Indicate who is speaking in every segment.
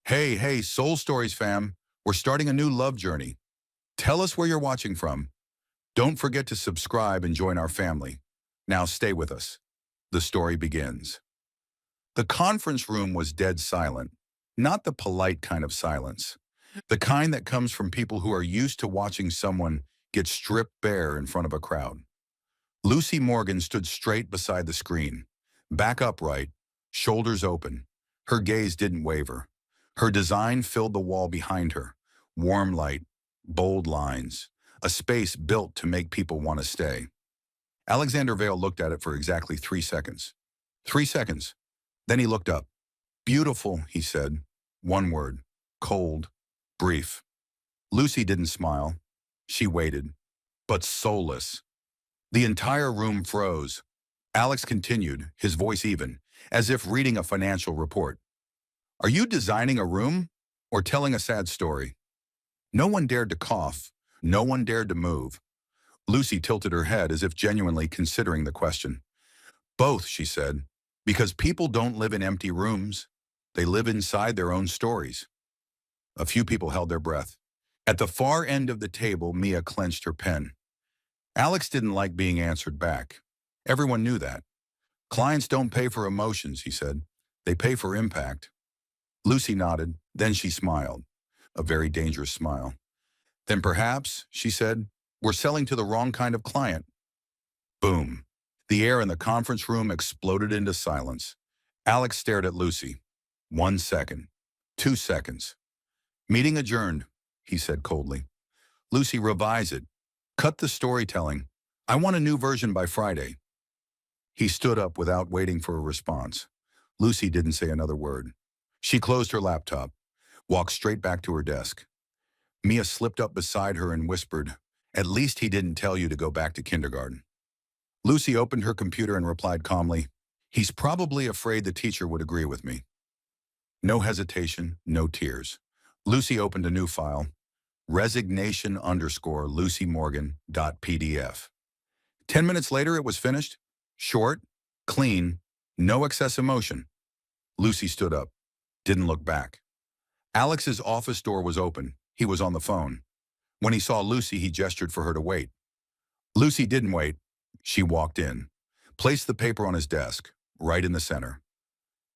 Speaker 1: Hey, Soul Stories fam. We're starting a new love journey. Tell us where you're watching from. Don't forget to subscribe and join our family. Now stay with us. The story begins. The conference room was dead silent. Not the polite kind of silence. The kind that comes from people who are used to watching someone get stripped bare in front of a crowd. Lucy Morgan stood straight beside the screen, back upright, shoulders open. Her gaze didn't waver. Her design filled the wall behind her. Warm light, bold lines, a space built to make people want to stay. Alexander Vale looked at it for exactly 3 seconds. 3 seconds. Then he looked up. Beautiful, he said. One word. Cold. Brief. Lucy didn't smile. She waited. But soulless. The entire room froze. Alex continued, his voice even, as if reading a financial report. Are you designing a room or telling a sad story? No one dared to cough. No one dared to move. Lucy tilted her head as if genuinely considering the question. Both, she said, because people don't live in empty rooms. They live inside their own stories. A few people held their breath. At the far end of the table, Mia clenched her pen. Alex didn't like being answered back. Everyone knew that. Clients don't pay for emotions, he said. They pay for impact. Lucy nodded, then she smiled. A very dangerous smile. Then perhaps, she said, we're selling to the wrong kind of client. Boom. The air in the conference room exploded into silence. Alex stared at Lucy. 1 second. 2 seconds. Meeting adjourned, he said coldly. Lucy, revise it. Cut the storytelling. I want a new version by Friday. He stood up without waiting for a response. Lucy didn't say another word. She closed her laptop, walked straight back to her desk. Mia slipped up beside her and whispered, "At least he didn't tell you to go back to kindergarten." Lucy opened her computer and replied calmly, "He's probably afraid the teacher would agree with me." No hesitation, no tears. Lucy opened a new file, resignation_LucyMorgan.pdf. 10 minutes later, it was finished. Short, clean, no excess emotion. Lucy stood up, didn't look back. Alex's office door was open. He was on the phone. When he saw Lucy, he gestured for her to wait. Lucy didn't wait. She walked in, placed the paper on his desk, right in the center.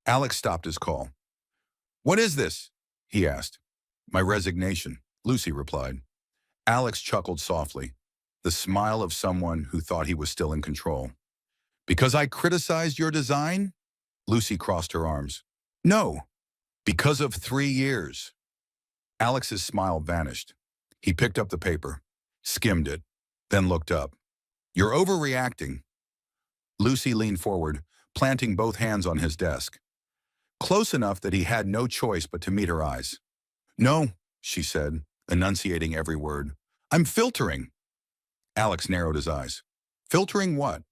Speaker 1: Alex stopped his call. "What is this?" he asked. "My resignation," Lucy replied. Alex chuckled softly, the smile of someone who thought he was still in control. "Because I criticized your design?" Lucy crossed her arms. "No, because of 3 years." Alex's smile vanished. He picked up the paper, skimmed it, then looked up. "You're overreacting." Lucy leaned forward, planting both hands on his desk, close enough that he had no choice but to meet her eyes. "No," she said, enunciating every word. "I'm filtering." Alex narrowed his eyes. "Filtering what?"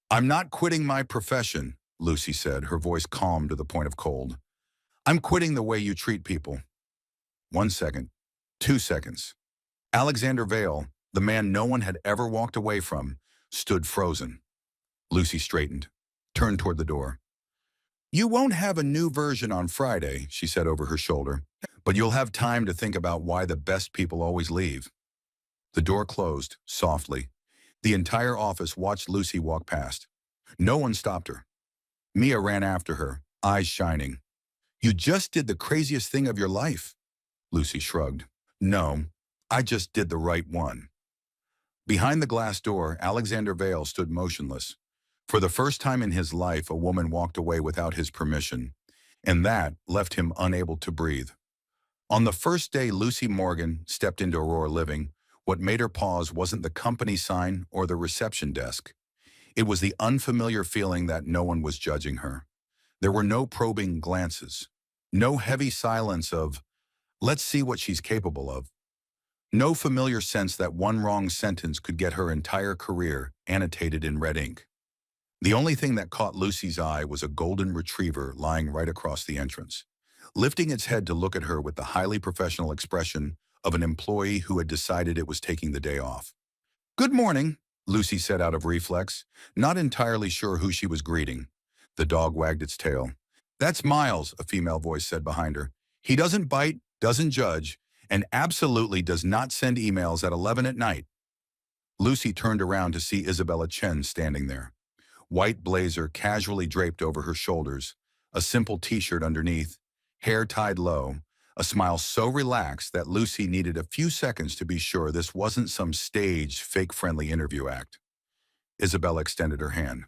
Speaker 1: "I'm not quitting my profession," Lucy said, her voice calm to the point of cold. "I'm quitting the way you treat people." 1 second. 2 seconds. Alexander Vale, the man no one had ever walked away from, stood frozen. Lucy straightened, turned toward the door. "You won't have a new version on Friday," she said over her shoulder, "but you'll have time to think about why the best people always leave." The door closed, softly. The entire office watched Lucy walk past. No one stopped her. Mia ran after her, eyes shining. "You just did the craziest thing of your life." Lucy shrugged. "No, I just did the right one." Behind the glass door, Alexander Vale stood motionless. For the first time in his life, a woman walked away without his permission, and that left him unable to breathe. On the first day Lucy Morgan stepped into Aurora Living, what made her pause wasn't the company sign or the reception desk. It was the unfamiliar feeling that no one was judging her. There were no probing glances, no heavy silence of, "Let's see what she's capable of." No familiar sense that one wrong sentence could get her entire career annotated in red ink. The only thing that caught Lucy's eye was a golden retriever lying right across the entrance, lifting its head to look at her with the highly professional expression of an employee who had decided it was taking the day off. "Good morning," Lucy said out of reflex, not entirely sure who she was greeting. The dog wagged its tail. "That's Miles," a female voice said behind her. He doesn't bite, doesn't judge, and absolutely does not send emails at 11 at night. Lucy turned around to see Isabella Chen standing there. White blazer casually draped over her shoulders, a simple t-shirt underneath, hair tied low, a smile so relaxed that Lucy needed a few seconds to be sure this wasn't some staged, fake-friendly interview act. Isabella extended her hand.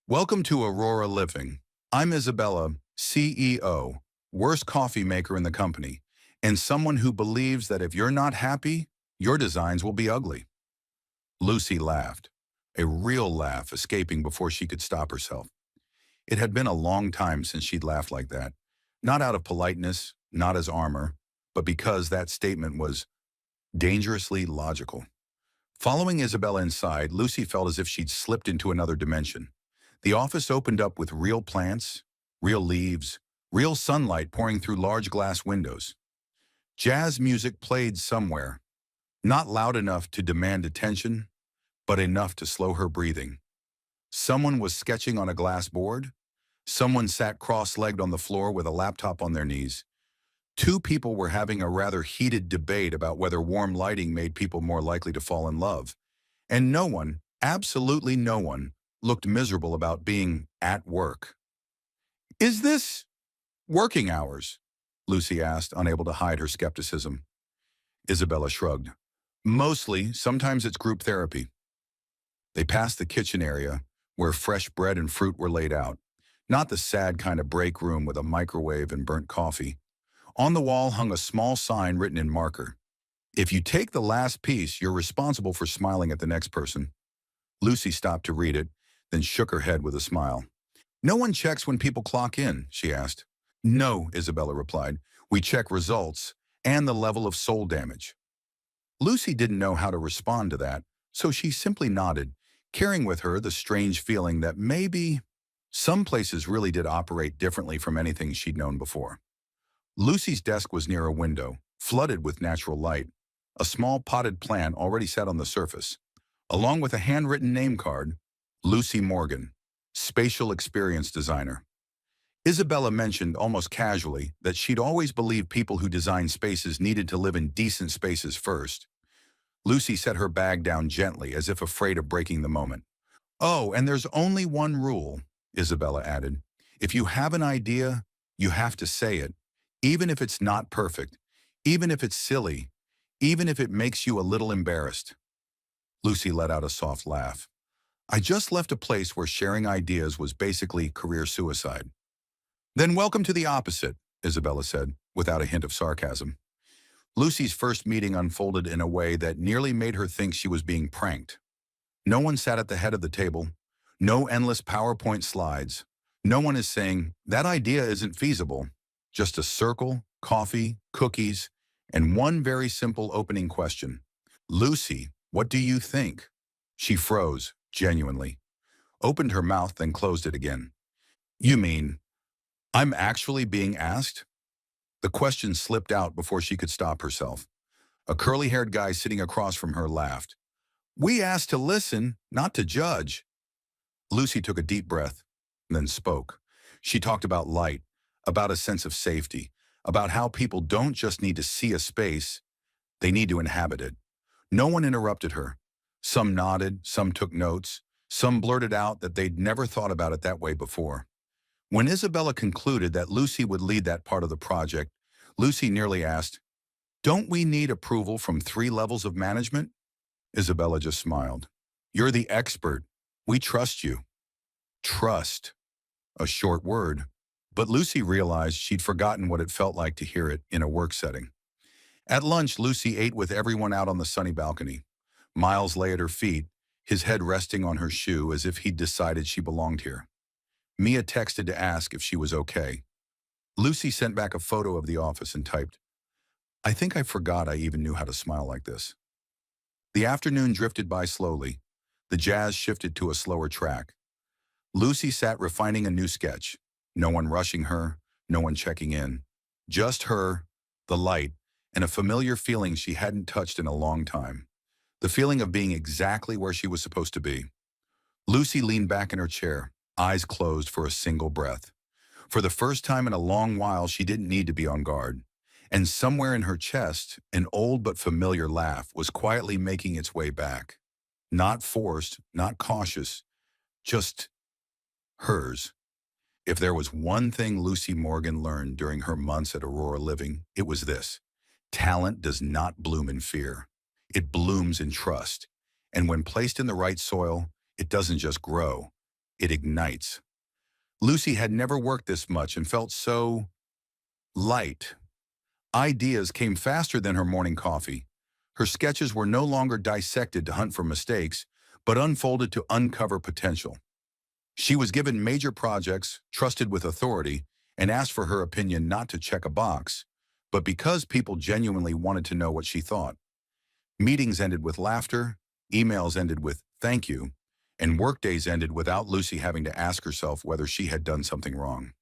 Speaker 1: Welcome to Aurora Living. I'm Isabella, CEO, worst coffee maker in the company, and someone who believes that if you're not happy, your designs will be ugly. Lucy laughed, a real laugh escaping before she could stop herself. It had been a long time since she'd laughed like that, not out of politeness, not as armor, but because that statement was dangerously logical. Following Isabella inside, Lucy felt as if she'd slipped into another dimension. The office opened up with real plants, real leaves, real sunlight pouring through large glass windows. Jazz music played somewhere, not loud enough to demand attention, but enough to slow her breathing. Someone was sketching on a glass board. Someone sat cross-legged on the floor with a laptop on their knees. Two people were having a rather heated debate about whether warm lighting made people more likely to fall in love. And no one, absolutely no one, looked miserable about being at work. Is this working hours? Lucy asked, unable to hide her skepticism. Isabella shrugged. Mostly, sometimes it's group therapy. They passed the kitchen area, where fresh bread and fruit were laid out. Not the sad kind of break room with a microwave and burnt coffee. On the wall hung a small sign written in marker. If you take the last piece, you're responsible for smiling at the next person. Lucy stopped to read it, then shook her head with a smile. No one checks when people clock in, she asked. No, Isabella replied. We check results and the level of soul damage. Lucy didn't know how to respond to that, so she simply nodded, carrying with her the strange feeling that maybe some places really did operate differently from anything she'd known before. Lucy's desk was near a window, flooded with natural light. A small potted plant already sat on the surface, along with a handwritten name card, Lucy Morgan, Spatial Experience Designer. Isabella mentioned almost casually that she'd always believed people who designed spaces needed to live in decent spaces first. Lucy set her bag down gently, as if afraid of breaking the moment. Oh, and there's only one rule, Isabella added. If you have an idea, you have to say it, even if it's not perfect, even if it's silly, even if it makes you a little embarrassed. Lucy let out a soft laugh. I just left a place where sharing ideas was basically career suicide. Then welcome to the opposite, Isabella said, without a hint of sarcasm. Lucy's first meeting unfolded in a way that nearly made her think she was being pranked. No one sat at the head of the table. No endless PowerPoint slides. No one is saying, that idea isn't feasible. Just a circle, coffee, cookies, and one very simple opening question. Lucy, what do you think? She froze, genuinely. Opened her mouth, then closed it again. You mean, I'm actually being asked? The question slipped out before she could stop herself. A curly-haired guy sitting across from her laughed. We asked to listen, not to judge. Lucy took a deep breath, then spoke. She talked about light, about a sense of safety, about how people don't just need to see a space, they need to inhabit it. No one interrupted her. Some nodded, some took notes, some blurted out that they'd never thought about it that way before. When Isabella concluded that Lucy would lead that part of the project, Lucy nearly asked, Don't we need approval from 3 levels of management? Isabella just smiled. You're the expert. We trust you. Trust. A short word. But Lucy realized she'd forgotten what it felt like to hear it in a work setting. At lunch, Lucy ate with everyone out on the sunny balcony. Miles lay at her feet, his head resting on her shoe as if he'd decided she belonged here. Mia texted to ask if she was okay. Lucy sent back a photo of the office and typed, I think I forgot I even knew how to smile like this. The afternoon drifted by slowly. The jazz shifted to a slower track. Lucy sat refining a new sketch. No one rushing her, no one checking in. Just her, the light, and a familiar feeling she hadn't touched in a long time. The feeling of being exactly where she was supposed to be. Lucy leaned back in her chair, eyes closed for a single breath. For the first time in a long while, she didn't need to be on guard. And somewhere in her chest, an old but familiar laugh was quietly making its way back. Not forced, not cautious, just hers. If there was one thing Lucy Morgan learned during her months at Aurora Living, it was this. Talent does not bloom in fear. It blooms in trust. And when placed in the right soil, it doesn't just grow, it ignites. Lucy had never worked this much and felt so light. Ideas came faster than her morning coffee. Her sketches were no longer dissected to hunt for mistakes, but unfolded to uncover potential. She was given major projects, trusted with authority, and asked for her opinion not to check a box, but because people genuinely wanted to know what she thought. Meetings ended with laughter, emails ended with thank you, and workdays ended without Lucy having to ask herself whether she had done something wrong.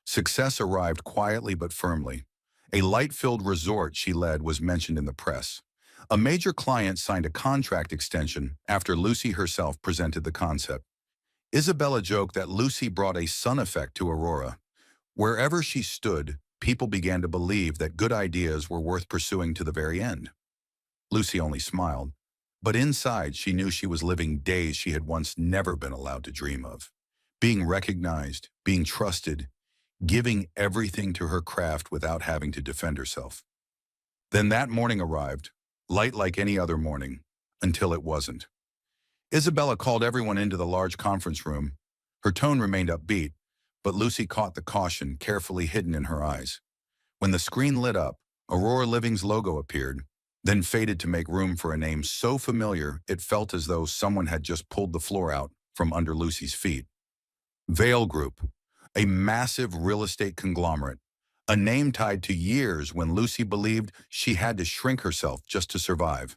Speaker 1: Success arrived quietly but firmly. A light-filled resort she led was mentioned in the press. A major client signed a contract extension after Lucy herself presented the concept. Isabella joked that Lucy brought a sun effect to Aurora. Wherever she stood, people began to believe that good ideas were worth pursuing to the very end. Lucy only smiled, but inside she knew she was living days she had once never been allowed to dream of. Being recognized, being trusted, giving everything to her craft without having to defend herself. Then that morning arrived, light like any other morning, until it wasn't. Isabella called everyone into the large conference room. Her tone remained upbeat, but Lucy caught the caution carefully hidden in her eyes. When the screen lit up, Aurora Living's logo appeared, then faded to make room for a name so familiar it felt as though someone had just pulled the floor out from under Lucy's feet. Vail Group, a massive real estate conglomerate, a name tied to years when Lucy believed she had to shrink herself just to survive.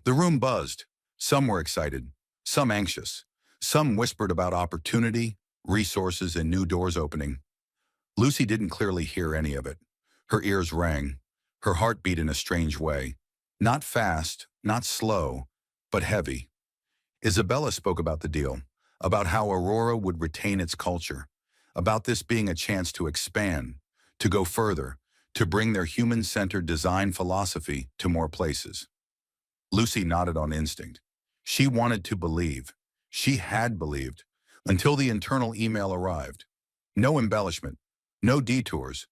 Speaker 1: The room buzzed. Some were excited, some anxious. Some whispered about opportunity, resources, and new doors opening. Lucy didn't clearly hear any of it. Her ears rang. Her heart beat in a strange way. Not fast, not slow, but heavy. Isabella spoke about the deal, about how Aurora would retain its culture, about this being a chance to expand, to go further, to bring their human-centered design philosophy to more places. Lucy nodded on instinct. She wanted to believe. She had believed, until the internal email arrived. No embellishment, no detours,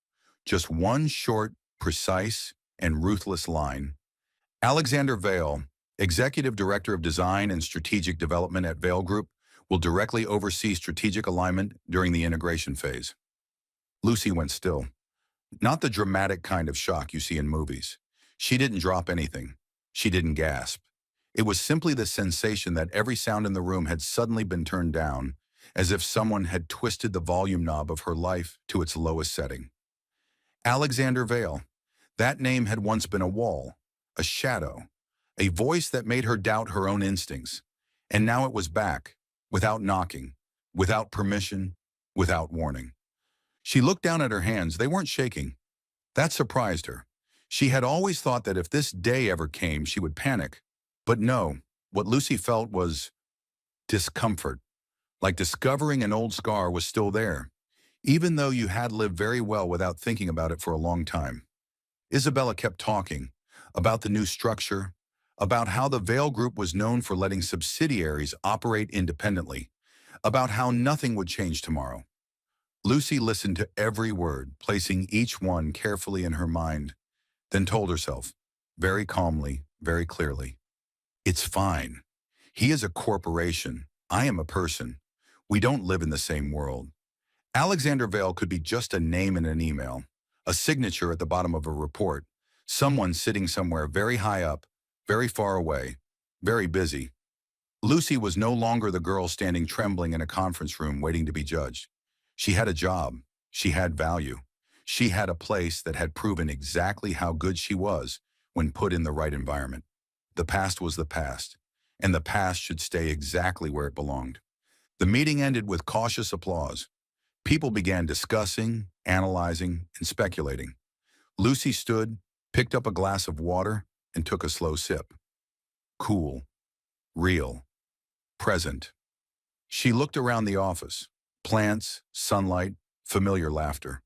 Speaker 1: just one short, precise, and ruthless line. Alexander Vail, Executive Director of Design and Strategic Development at Vail Group, will directly oversee strategic alignment during the integration phase. Lucy went still. Not the dramatic kind of shock you see in movies. She didn't drop anything. She didn't gasp. It was simply the sensation that every sound in the room had suddenly been turned down, as if someone had twisted the volume knob of her life to its lowest setting. Alexander Vail. That name had once been a wall, a shadow, a voice that made her doubt her own instincts. And now it was back, without knocking, without permission, without warning. She looked down at her hands. They weren't shaking. That surprised her. She had always thought that if this day ever came, she would panic. But no, what Lucy felt was discomfort, like discovering an old scar was still there, even though you had lived very well without thinking about it for a long time. Isabella kept talking about the new structure, about how the Vail Group was known for letting subsidiaries operate independently, about how nothing would change tomorrow. Lucy listened to every word, placing each one carefully in her mind, then told herself, very calmly, very clearly, "It's fine. He is a corporation. I am a person. We don't live in the same world." Alexander Vail could be just a name in an email, a signature at the bottom of a report, someone sitting somewhere very high up, very far away, very busy. Lucy was no longer the girl standing trembling in a conference room waiting to be judged. She had a job. She had value. She had a place that had proven exactly how good she was when put in the right environment. The past was the past, and the past should stay exactly where it belonged. The meeting ended with cautious applause. People began discussing, analyzing, and speculating. Lucy stood, picked up a glass of water, and took a slow sip. Cool, real, present. She looked around the office. Plants, sunlight, familiar laughter.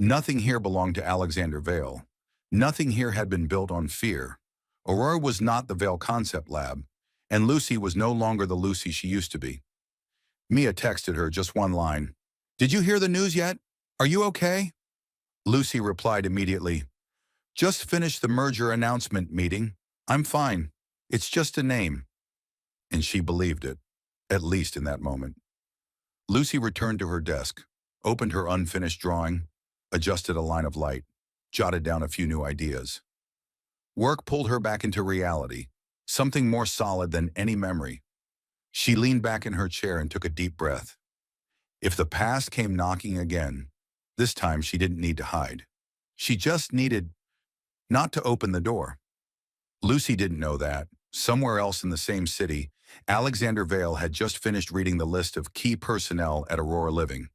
Speaker 1: Nothing here belonged to Alexander Vail. Nothing here had been built on fear. Aurora was not the Veil Concept Lab, and Lucy was no longer the Lucy she used to be. Mia texted her just one line. "Did you hear the news yet? Are you okay?" Lucy replied immediately, "Just finished the merger announcement meeting. I'm fine. It's just a name." And she believed it, at least in that moment. Lucy returned to her desk, opened her unfinished drawing, adjusted a line of light, jotted down a few new ideas. Work pulled her back into reality, something more solid than any memory. She leaned back in her chair and took a deep breath. If the past came knocking again, this time she didn't need to hide. She just needed not to open the door. Lucy didn't know that, somewhere else in the same city, Alexander Vale had just finished reading the list of key personnel at Aurora Living,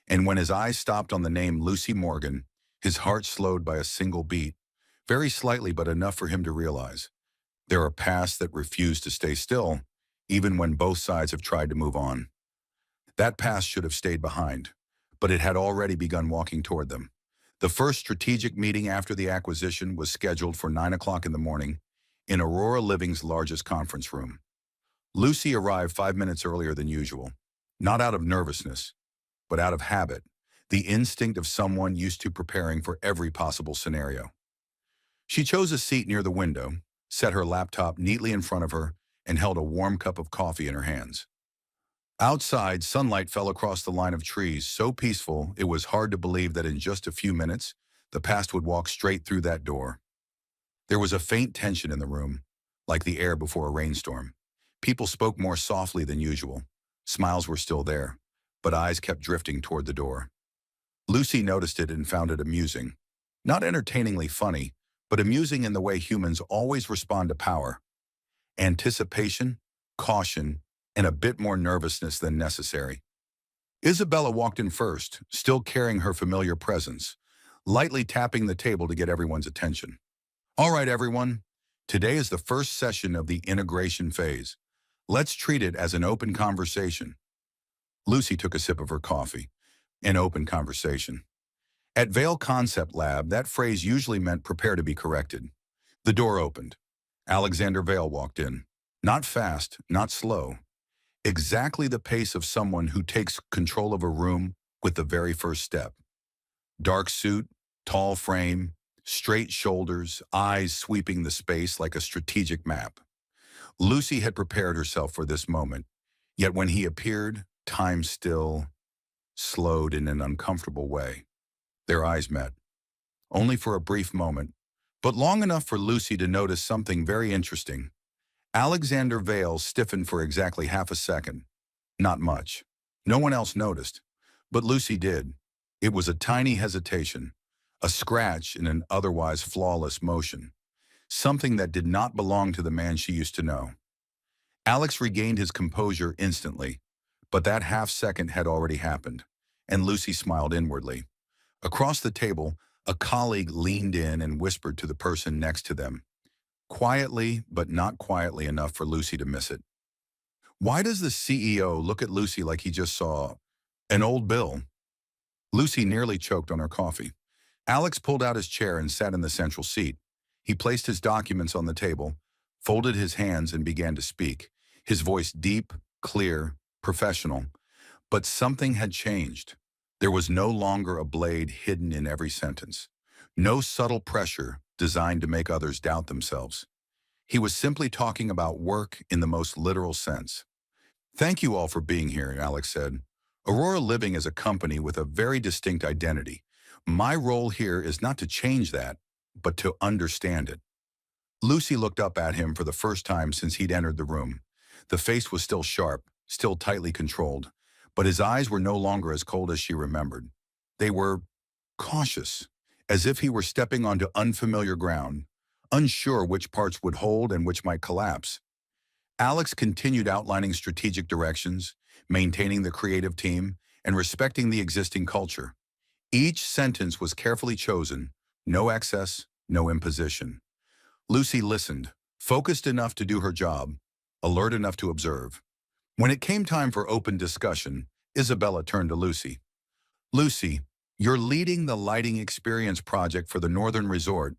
Speaker 1: and when his eyes stopped on the name Lucy Morgan, his heart slowed by a single beat, very slightly but enough for him to realize. There are paths that refuse to stay still, even when both sides have tried to move on. That past should have stayed behind, but it had already begun walking toward them. The first strategic meeting after the acquisition was scheduled for 9 o'clock in the morning in Aurora Living's largest conference room. Lucy arrived 5 minutes earlier than usual, not out of nervousness, but out of habit, the instinct of someone used to preparing for every possible scenario. She chose a seat near the window, set her laptop neatly in front of her, and held a warm cup of coffee in her hands. Outside, sunlight fell across the line of trees, so peaceful it was hard to believe that in just a few minutes, the past would walk straight through that door. There was a faint tension in the room, like the air before a rainstorm. People spoke more softly than usual. Smiles were still there, but eyes kept drifting toward the door. Lucy noticed it and found it amusing. Not entertainingly funny, but amusing in the way humans always respond to power. Anticipation, caution, and a bit more nervousness than necessary. Isabella walked in first, still carrying her familiar presence, lightly tapping the table to get everyone's attention. "All right, everyone. Today is the first session of the integration phase. Let's treat it as an open conversation." Lucy took a sip of her coffee. An open conversation. At Vale Concept Lab, that phrase usually meant prepare to be corrected. The door opened. Alexander Vale walked in. Not fast, not slow. Exactly the pace of someone who takes control of a room with the very first step. Dark suit, tall frame, straight shoulders, eyes sweeping the space like a strategic map. Lucy had prepared herself for this moment, yet when he appeared, time still slowed in an uncomfortable way. Their eyes met, only for a brief moment, but long enough for Lucy to notice something very interesting. Alexander Vale stiffened for exactly half a second. Not much. No one else noticed, but Lucy did. It was a tiny hesitation, a scratch in an otherwise flawless motion, something that did not belong to the man she used to know. Alex regained his composure instantly, but that half second had already happened, and Lucy smiled inwardly. Across the table, a colleague leaned in and whispered to the person next to them, quietly, but not quietly enough for Lucy to miss it. "Why does the CEO look at Lucy like he just saw an old bill?" Lucy nearly choked on her coffee. Alex pulled out his chair and sat in the central seat. He placed his documents on the table, folded his hands, and began to speak, his voice deep, clear, professional. But something had changed. There was no longer a blade hidden in every sentence. No subtle pressure designed to make others doubt themselves. He was simply talking about work in the most literal sense. "Thank you all for being here," Alex said. "Aurora Living is a company with a very distinct identity. My role here is not to change that, but to understand it." Lucy looked up at him for the first time since he'd entered the room. The face was still sharp, still tightly controlled, but his eyes were no longer as cold as she remembered. They were cautious, as if he were stepping onto unfamiliar ground, unsure which parts would hold and which might collapse. Alex continued outlining strategic directions, maintaining the creative team, and respecting the existing culture. Each sentence was carefully chosen, no excess, no imposition. Lucy listened, focused enough to do her job, alert enough to observe. When it came time for open discussion, Isabella turned to Lucy. "Lucy, you're leading the lighting experience project for the Northern Resort.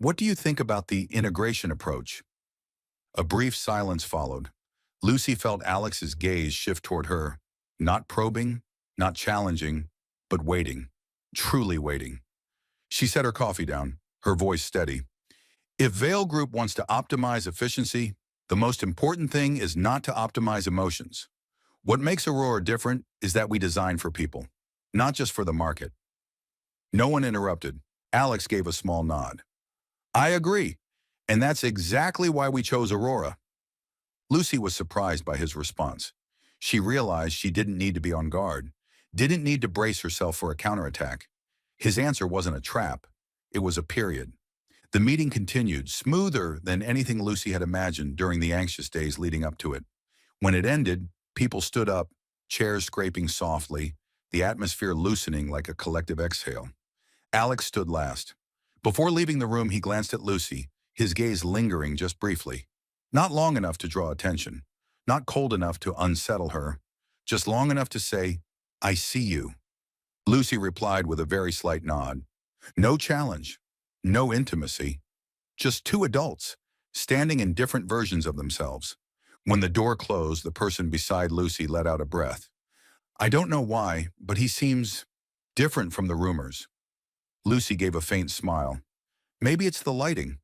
Speaker 1: What do you think about the integration approach? A brief silence followed. Lucy felt Alex's gaze shift toward her, not probing, not challenging, but waiting, truly waiting. She set her coffee down, her voice steady. If Vail Group wants to optimize efficiency, the most important thing is not to optimize emotions. What makes Aurora different is that we design for people, not just for the market. No one interrupted. Alex gave a small nod. I agree, and that's exactly why we chose Aurora. Lucy was surprised by his response. She realized she didn't need to be on guard, didn't need to brace herself for a counterattack. His answer wasn't a trap. It was a period. The meeting continued, smoother than anything Lucy had imagined during the anxious days leading up to it. When it ended, people stood up, chairs scraping softly, the atmosphere loosening like a collective exhale. Alex stood last. Before leaving the room, he glanced at Lucy, his gaze lingering just briefly. Not long enough to draw attention, not cold enough to unsettle her, just long enough to say, I see you. Lucy replied with a very slight nod. No challenge, no intimacy, just two adults, standing in different versions of themselves. When the door closed, the person beside Lucy let out a breath. I don't know why, but he seems different from the rumors. Lucy gave a faint smile. Maybe it's the lighting.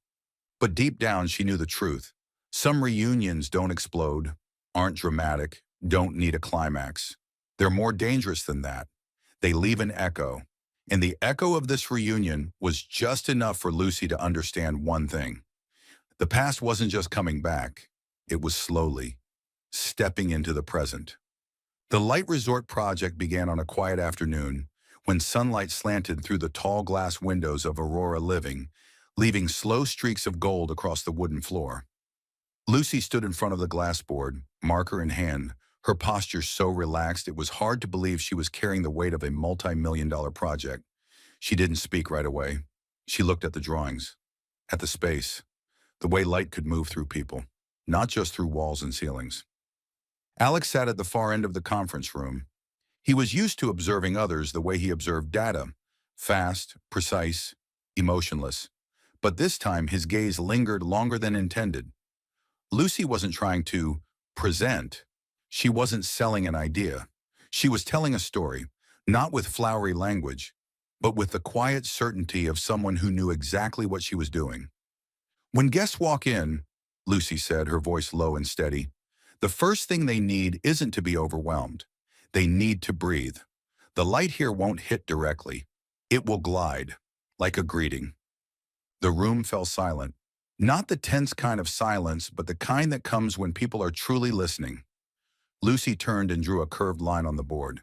Speaker 1: But deep down, she knew the truth. Some reunions don't explode, aren't dramatic, don't need a climax. They're more dangerous than that. They leave an echo. And the echo of this reunion was just enough for Lucy to understand one thing. The past wasn't just coming back. It was slowly stepping into the present. The Light Resort project began on a quiet afternoon when sunlight slanted through the tall glass windows of Aurora Living, leaving slow streaks of gold across the wooden floor. Lucy stood in front of the glass board, marker in hand, her posture so relaxed it was hard to believe she was carrying the weight of a multi-million-dollar project. She didn't speak right away. She looked at the drawings, at the space, the way light could move through people, not just through walls and ceilings. Alex sat at the far end of the conference room. He was used to observing others the way he observed data, fast, precise, emotionless. But this time his gaze lingered longer than intended. Lucy wasn't trying to present. She wasn't selling an idea. She was telling a story, not with flowery language, but with the quiet certainty of someone who knew exactly what she was doing. When guests walk in, Lucy said, her voice low and steady, the first thing they need isn't to be overwhelmed. They need to breathe. The light here won't hit directly. It will glide, like a greeting. The room fell silent. Not the tense kind of silence, but the kind that comes when people are truly listening. Lucy turned and drew a curved line on the board.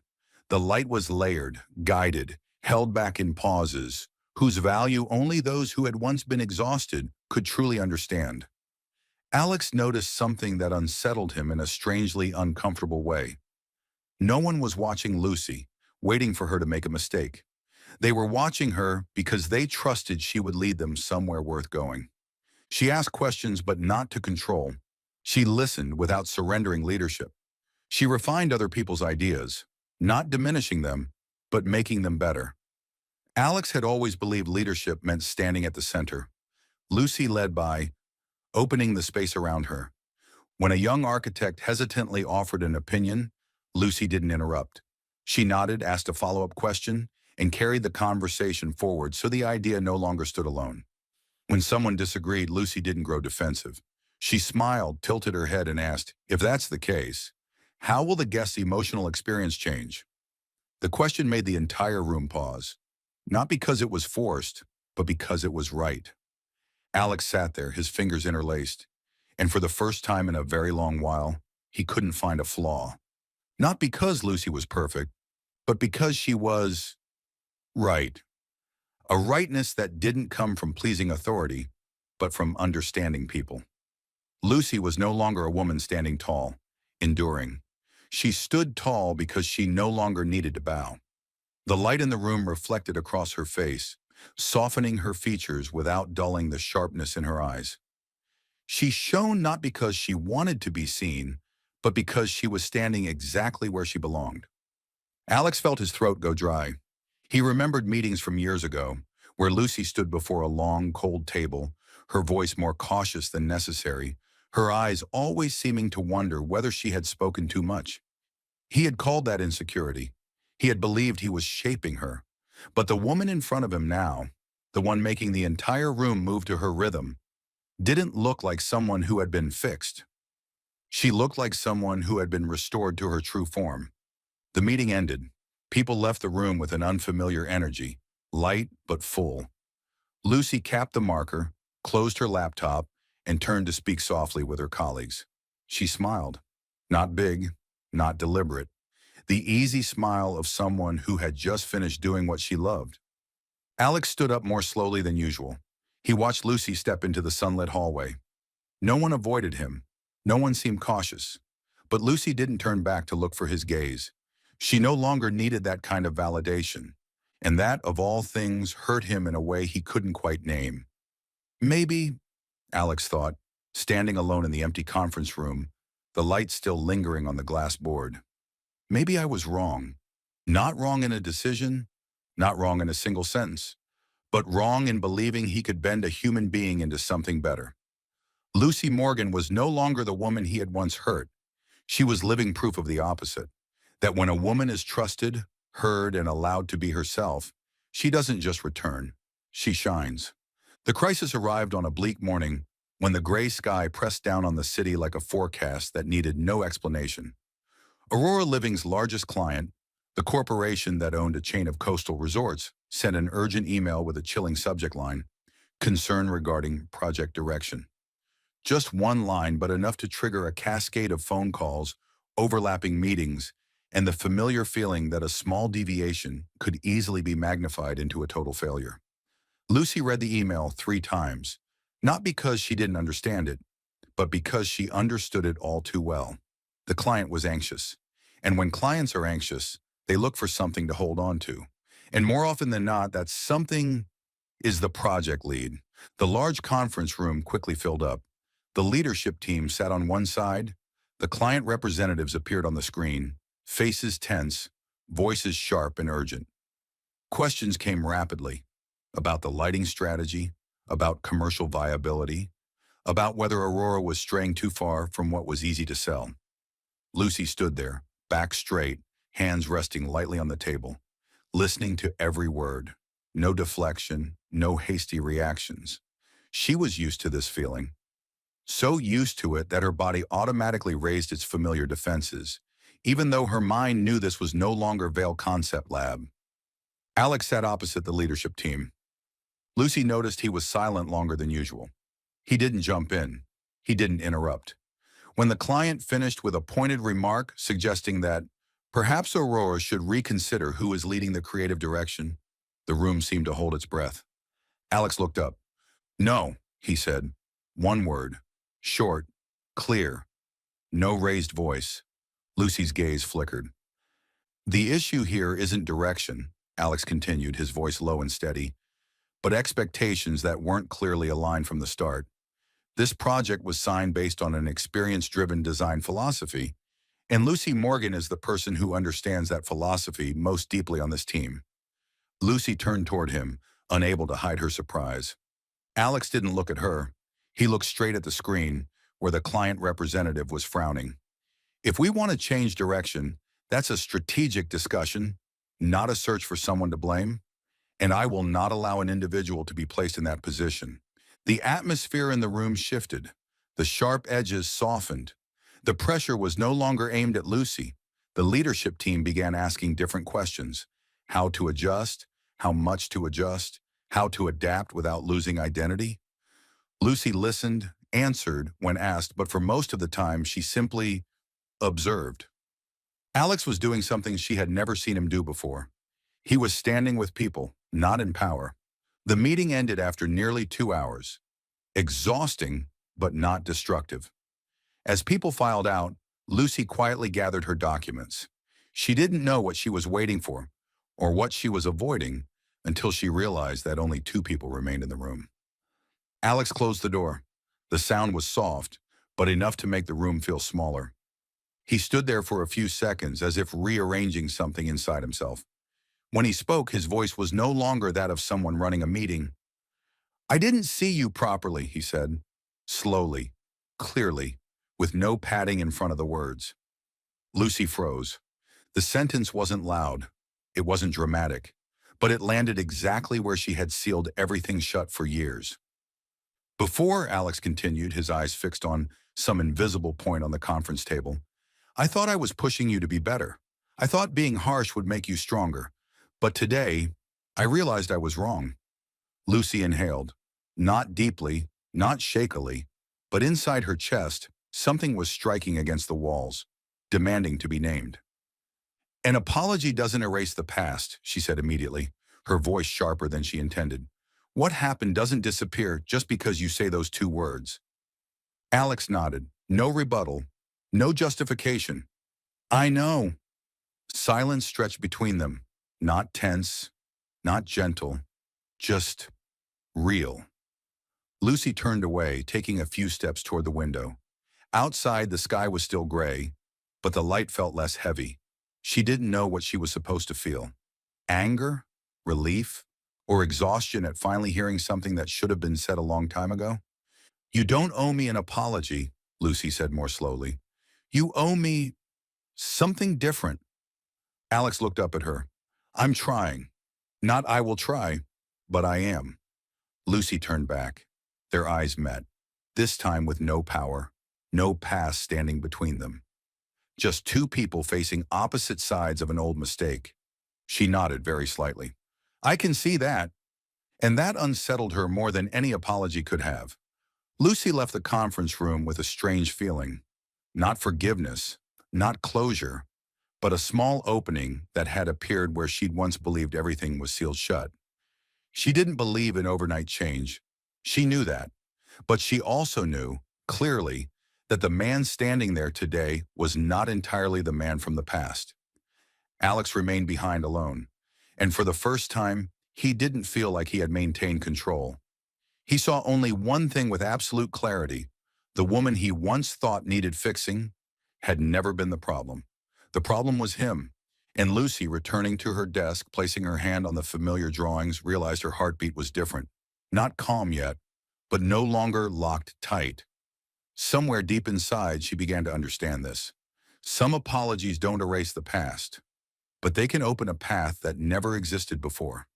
Speaker 1: The light was layered, guided, held back in pauses, whose value only those who had once been exhausted could truly understand. Alex noticed something that unsettled him in a strangely uncomfortable way. No one was watching Lucy, waiting for her to make a mistake. They were watching her because they trusted she would lead them somewhere worth going. She asked questions, but not to control. She listened without surrendering leadership. She refined other people's ideas, not diminishing them, but making them better. Alex had always believed leadership meant standing at the center. Lucy led by opening the space around her. When a young architect hesitantly offered an opinion, Lucy didn't interrupt. She nodded, asked a follow-up question, and carried the conversation forward so the idea no longer stood alone. When someone disagreed, Lucy didn't grow defensive. She smiled, tilted her head, and asked, if that's the case, how will the guest's emotional experience change? The question made the entire room pause, not because it was forced, but because it was right. Alex sat there, his fingers interlaced, and for the first time in a very long while, he couldn't find a flaw. Not because Lucy was perfect, but because she was right. A rightness that didn't come from pleasing authority, but from understanding people. Lucy was no longer a woman standing tall, enduring. She stood tall because she no longer needed to bow. The light in the room reflected across her face, softening her features without dulling the sharpness in her eyes. She shone not because she wanted to be seen, but because she was standing exactly where she belonged. Alex felt his throat go dry. He remembered meetings from years ago, where Lucy stood before a long, cold table, her voice more cautious than necessary, her eyes always seeming to wonder whether she had spoken too much. He had called that insecurity. He had believed he was shaping her. But the woman in front of him now, the one making the entire room move to her rhythm, didn't look like someone who had been fixed. She looked like someone who had been restored to her true form. The meeting ended. People left the room with an unfamiliar energy, light but full. Lucy capped the marker, closed her laptop, and turned to speak softly with her colleagues. She smiled. Not big, not deliberate. The easy smile of someone who had just finished doing what she loved. Alex stood up more slowly than usual. He watched Lucy step into the sunlit hallway. No one avoided him. No one seemed cautious. But Lucy didn't turn back to look for his gaze. She no longer needed that kind of validation. And that, of all things, hurt him in a way he couldn't quite name. Maybe, Alex thought, standing alone in the empty conference room, the light still lingering on the glass board. Maybe I was wrong. Not wrong in a decision, not wrong in a single sentence, but wrong in believing he could bend a human being into something better. Lucy Morgan was no longer the woman he had once hurt. She was living proof of the opposite, that when a woman is trusted, heard, and allowed to be herself, she doesn't just return, she shines. The crisis arrived on a bleak morning when the gray sky pressed down on the city like a forecast that needed no explanation. Aurora Living's largest client, the corporation that owned a chain of coastal resorts, sent an urgent email with a chilling subject line, concern regarding project direction. Just one line, but enough to trigger a cascade of phone calls, overlapping meetings, and the familiar feeling that a small deviation could easily be magnified into a total failure. Lucy read the email 3 times, not because she didn't understand it, but because she understood it all too well. The client was anxious. And when clients are anxious, they look for something to hold on to. And more often than not, that something is the project lead. The large conference room quickly filled up. The leadership team sat on one side. The client representatives appeared on the screen, faces tense, voices sharp and urgent. Questions came rapidly about the lighting strategy, about commercial viability, about whether Aurora was straying too far from what was easy to sell. Lucy stood there, back straight, hands resting lightly on the table, listening to every word. No deflection, no hasty reactions. She was used to this feeling. So used to it that her body automatically raised its familiar defenses, even though her mind knew this was no longer Vail Concept Lab. Alex sat opposite the leadership team. Lucy noticed he was silent longer than usual. He didn't jump in. He didn't interrupt. When the client finished with a pointed remark suggesting that perhaps Aurora should reconsider who is leading the creative direction, the room seemed to hold its breath. Alex looked up. No, he said. One word. Short. Clear. No raised voice. Lucy's gaze flickered. The issue here isn't direction, Alex continued, his voice low and steady, but expectations that weren't clearly aligned from the start. This project was signed based on an experience-driven design philosophy, and Lucy Morgan is the person who understands that philosophy most deeply on this team. Lucy turned toward him, unable to hide her surprise. Alex didn't look at her. He looked straight at the screen, where the client representative was frowning. If we want to change direction, that's a strategic discussion, not a search for someone to blame. And I will not allow an individual to be placed in that position. The atmosphere in the room shifted. The sharp edges softened. The pressure was no longer aimed at Lucy. The leadership team began asking different questions. How to adjust, how much to adjust, how to adapt without losing identity. Lucy listened, answered when asked, but for most of the time she simply observed. Alex was doing something she had never seen him do before. He was standing with people, not in power. The meeting ended after nearly 2 hours. Exhausting, but not destructive. As people filed out, Lucy quietly gathered her documents. She didn't know what she was waiting for, or what she was avoiding, until she realized that only 2 people remained in the room. Alex closed the door. The sound was soft, but enough to make the room feel smaller. He stood there for a few seconds as if rearranging something inside himself. When he spoke, his voice was no longer that of someone running a meeting. "I didn't see you properly," he said, slowly, clearly, with no padding in front of the words. Lucy froze. The sentence wasn't loud. It wasn't dramatic. But it landed exactly where she had sealed everything shut for years. Before, Alex continued, his eyes fixed on some invisible point on the conference table, "I thought I was pushing you to be better. I thought being harsh would make you stronger. But today, I realized I was wrong." Lucy inhaled. Not deeply, not shakily, but inside her chest, something was striking against the walls, demanding to be named. "An apology doesn't erase the past," she said immediately, her voice sharper than she intended. "What happened doesn't disappear just because you say those two words." Alex nodded. No rebuttal, no justification. "I know." Silence stretched between them, not tense, not gentle, just real. Lucy turned away, taking a few steps toward the window. Outside, the sky was still gray, but the light felt less heavy. She didn't know what she was supposed to feel. Anger? Relief? Or exhaustion at finally hearing something that should have been said a long time ago? "You don't owe me an apology," Lucy said more slowly. "You owe me something different." Alex looked up at her. "I'm trying. Not I will try, but I am." Lucy turned back. Their eyes met, this time with no power, no past standing between them. Just two people facing opposite sides of an old mistake. She nodded very slightly. "I can see that." And that unsettled her more than any apology could have. Lucy left the conference room with a strange feeling. Not forgiveness, not closure, but a small opening that had appeared where she'd once believed everything was sealed shut. She didn't believe in overnight change. She knew that. But she also knew, clearly, that the man standing there today was not entirely the man from the past. Alex remained behind alone, and for the first time, he didn't feel like he had maintained control. He saw only one thing with absolute clarity. The woman he once thought needed fixing had never been the problem. The problem was him. And Lucy, returning to her desk, placing her hand on the familiar drawings, realized her heartbeat was different. Not calm yet, but no longer locked tight. Somewhere deep inside, she began to understand this. Some apologies don't erase the past, but they can open a path that never existed before.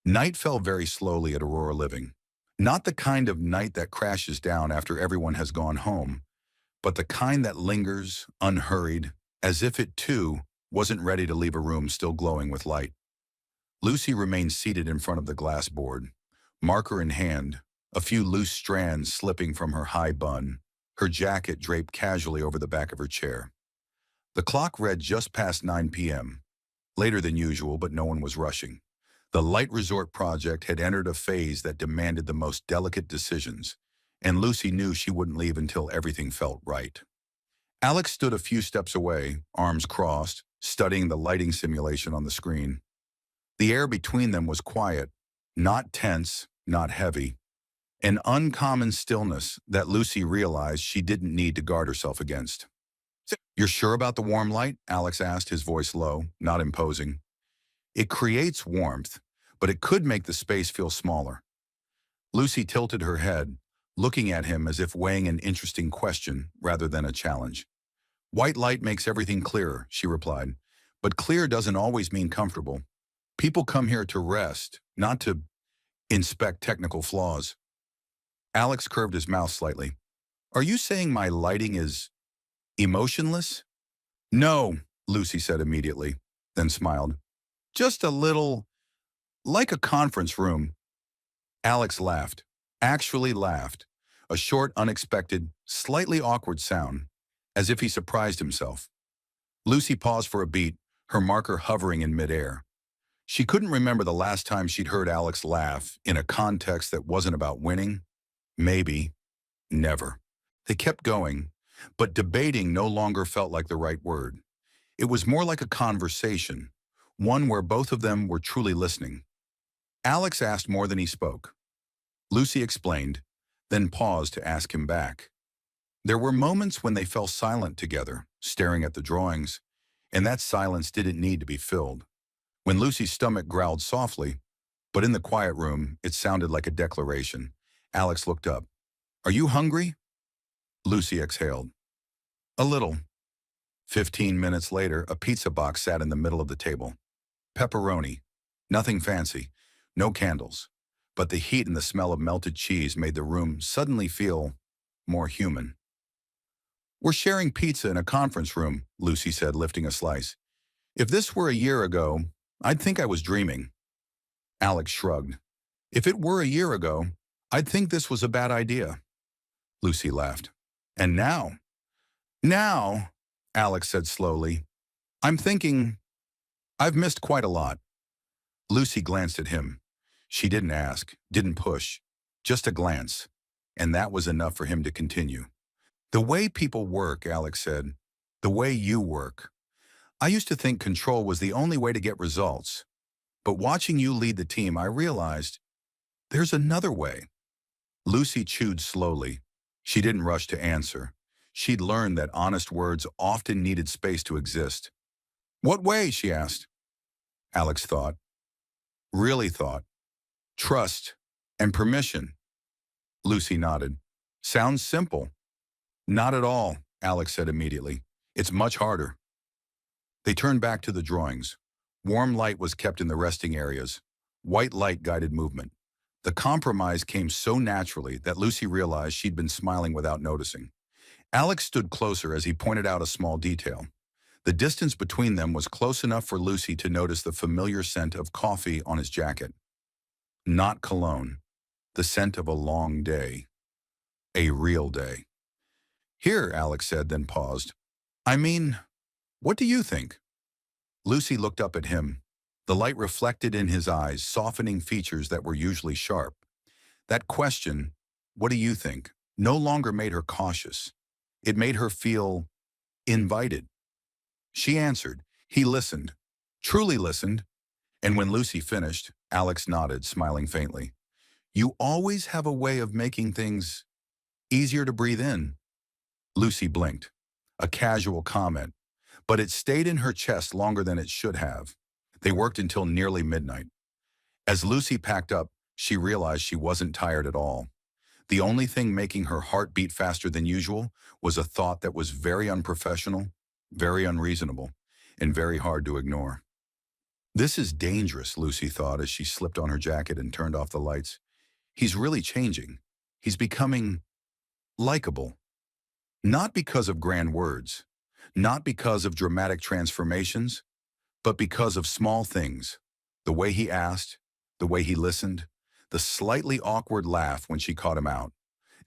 Speaker 1: Night fell very slowly at Aurora Living. Not the kind of night that crashes down after everyone has gone home, but the kind that lingers, unhurried, as if it too wasn't ready to leave a room still glowing with light. Lucy remained seated in front of the glass board, marker in hand, a few loose strands slipping from her high bun, her jacket draped casually over the back of her chair. The clock read just past 9 p.m., later than usual, but no one was rushing. The Light Resort project had entered a phase that demanded the most delicate decisions, and Lucy knew she wouldn't leave until everything felt right. Alex stood a few steps away, arms crossed, studying the lighting simulation on the screen. The air between them was quiet, not tense, not heavy. An uncommon stillness that Lucy realized she didn't need to guard herself against. "You're sure about the warm light?" Alex asked, his voice low, not imposing. "It creates warmth, but it could make the space feel smaller." Lucy tilted her head, looking at him as if weighing an interesting question rather than a challenge. "White light makes everything clearer," she replied. "But clear doesn't always mean comfortable. People come here to rest, not to inspect technical flaws." Alex curved his mouth slightly. "Are you saying my lighting is emotionless?" "No," Lucy said immediately, then smiled. "Just a little, like a conference room." Alex laughed, actually laughed, a short, unexpected, slightly awkward sound, as if he surprised himself. Lucy paused for a beat, her marker hovering in midair. She couldn't remember the last time she'd heard Alex laugh in a context that wasn't about winning. Maybe. Never. They kept going, but debating no longer felt like the right word. It was more like a conversation, one where both of them were truly listening. Alex asked more than he spoke. Lucy explained, then paused to ask him back. There were moments when they fell silent together, staring at the drawings, and that silence didn't need to be filled. When Lucy's stomach growled softly, but in the quiet room, it sounded like a declaration. Alex looked up. "Are you hungry?" Lucy exhaled. "A little." 15 minutes later, a pizza box sat in the middle of the table. Pepperoni. Nothing fancy. No candles. But the heat and the smell of melted cheese made the room suddenly feel more human. "We're sharing pizza in a conference room," Lucy said, lifting a slice. "If this were a year ago, I'd think I was dreaming." Alex shrugged. "If it were a year ago, I'd think this was a bad idea." Lucy laughed. "And now?" "Now," Alex said slowly, "I'm thinking I've missed quite a lot." Lucy glanced at him. She didn't ask, didn't push, just a glance. And that was enough for him to continue. "The way people work," Alex said, "the way you work. I used to think control was the only way to get results. But watching you lead the team, I realized there's another way." Lucy chewed slowly. She didn't rush to answer. She'd learned that honest words often needed space to exist. "What way?" she asked. Alex thought. Really thought. "Trust and permission." Lucy nodded. "Sounds simple." "Not at all," Alex said immediately. "It's much harder." They turned back to the drawings. Warm light was kept in the resting areas. White light guided movement. The compromise came so naturally that Lucy realized she'd been smiling without noticing. Alex stood closer as he pointed out a small detail. The distance between them was close enough for Lucy to notice the familiar scent of coffee on his jacket. Not cologne. The scent of a long day. A real day. "Here," Alex said, then paused. "I mean, what do you think?" Lucy looked up at him. The light reflected in his eyes, softening features that were usually sharp. That question, "What do you think?" no longer made her cautious. It made her feel invited. She answered. He listened. Truly listened. And when Lucy finished, Alex nodded, smiling faintly. "You always have a way of making things easier to breathe in." Lucy blinked. A casual comment, but it stayed in her chest longer than it should have. They worked until nearly midnight. As Lucy packed up, she realized she wasn't tired at all. The only thing making her heart beat faster than usual was a thought that was very unprofessional, very unreasonable, and very hard to ignore. "This is dangerous," Lucy thought as she slipped on her jacket and turned off the lights. "He's really changing. He's becoming likable. Not because of grand words, not because of dramatic transformations, but because of small things. The way he asked, the way he listened, the slightly awkward laugh when she caught him out.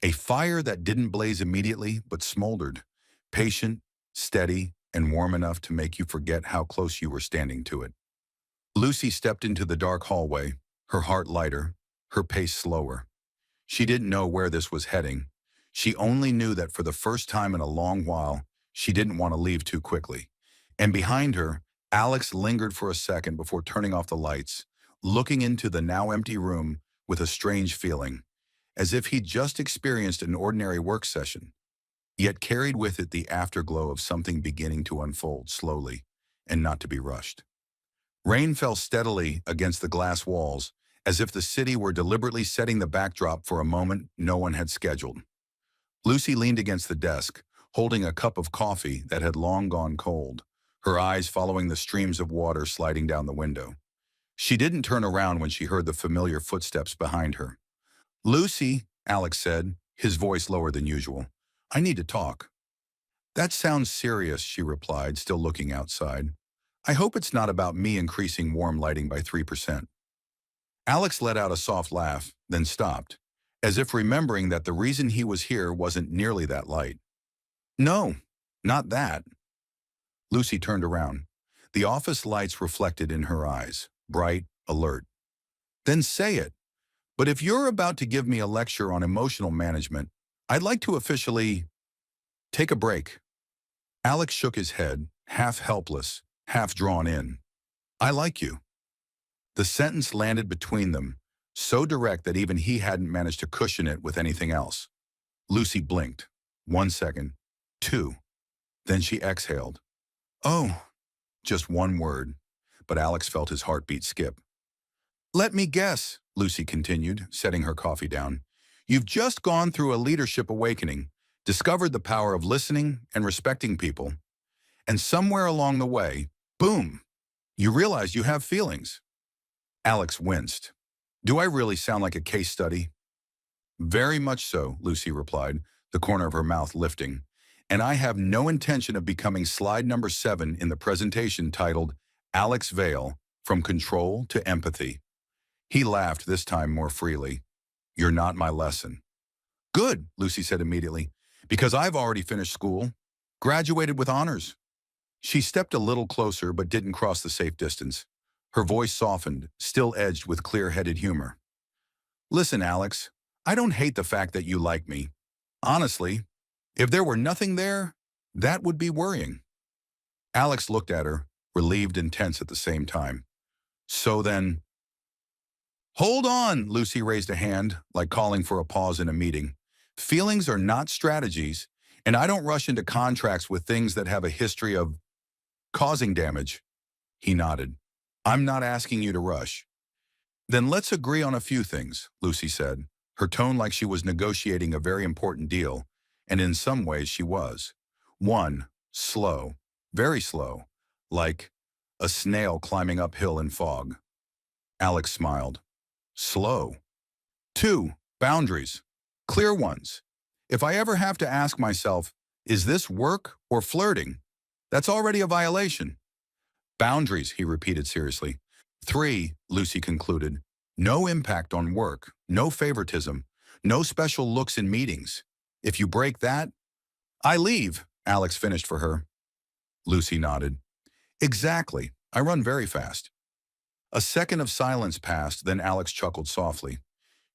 Speaker 1: A fire that didn't blaze immediately, but smoldered, patient, steady, and warm enough to make you forget how close you were standing to it." Lucy stepped into the dark hallway, her heart lighter, her pace slower. She didn't know where this was heading. She only knew that for the first time in a long while, she didn't want to leave too quickly. And behind her, Alex lingered for a second before turning off the lights, looking into the now empty room with a strange feeling, as if he'd just experienced an ordinary work session, yet carried with it the afterglow of something beginning to unfold slowly and not to be rushed. Rain fell steadily against the glass walls, as if the city were deliberately setting the backdrop for a moment no one had scheduled. Lucy leaned against the desk, holding a cup of coffee that had long gone cold, her eyes following the streams of water sliding down the window. She didn't turn around when she heard the familiar footsteps behind her. "Lucy," Alex said, his voice lower than usual. "I need to talk." "That sounds serious," she replied, still looking outside. "I hope it's not about me increasing warm lighting by 3%. Alex let out a soft laugh, then stopped, as if remembering that the reason he was here wasn't nearly that light. "No, not that." Lucy turned around. The office lights reflected in her eyes, bright, alert. "Then say it. But if you're about to give me a lecture on emotional management, I'd like to officially take a break." Alex shook his head, half helpless, half drawn in. "I like you." The sentence landed between them, so direct that even he hadn't managed to cushion it with anything else. Lucy blinked. 1 second. 2. Then she exhaled. "Oh," just one word. but Alex felt his heartbeat skip. Let me guess, Lucy continued, setting her coffee down. You've just gone through a leadership awakening, discovered the power of listening and respecting people, and somewhere along the way, boom, you realize you have feelings. Alex winced. Do I really sound like a case study? Very much so, Lucy replied, the corner of her mouth lifting. And I have no intention of becoming slide number 7 in the presentation titled Alex Vale, From Control to Empathy. He laughed, this time more freely. You're not my lesson. Good, Lucy said immediately, because I've already finished school, graduated with honors. She stepped a little closer but didn't cross the safe distance. Her voice softened, still edged with clear-headed humor. Listen, Alex, I don't hate the fact that you like me. Honestly, if there were nothing there, that would be worrying. Alex looked at her, relieved and tense at the same time. So then, hold on, Lucy raised a hand, like calling for a pause in a meeting. Feelings are not strategies, and I don't rush into contracts with things that have a history of causing damage. He nodded. I'm not asking you to rush. Then let's agree on a few things, Lucy said, her tone like she was negotiating a very important deal, and in some ways she was. 1, slow, very slow, like a snail climbing uphill in fog. Alex smiled. Slow. 2, boundaries, clear ones. If I ever have to ask myself, is this work or flirting? That's already a violation. Boundaries, he repeated seriously. 3, Lucy concluded. No impact on work, no favoritism, no special looks in meetings. If you break that, I leave, Alex finished for her. Lucy nodded. Exactly. I run very fast. A second of silence passed, then Alex chuckled softly.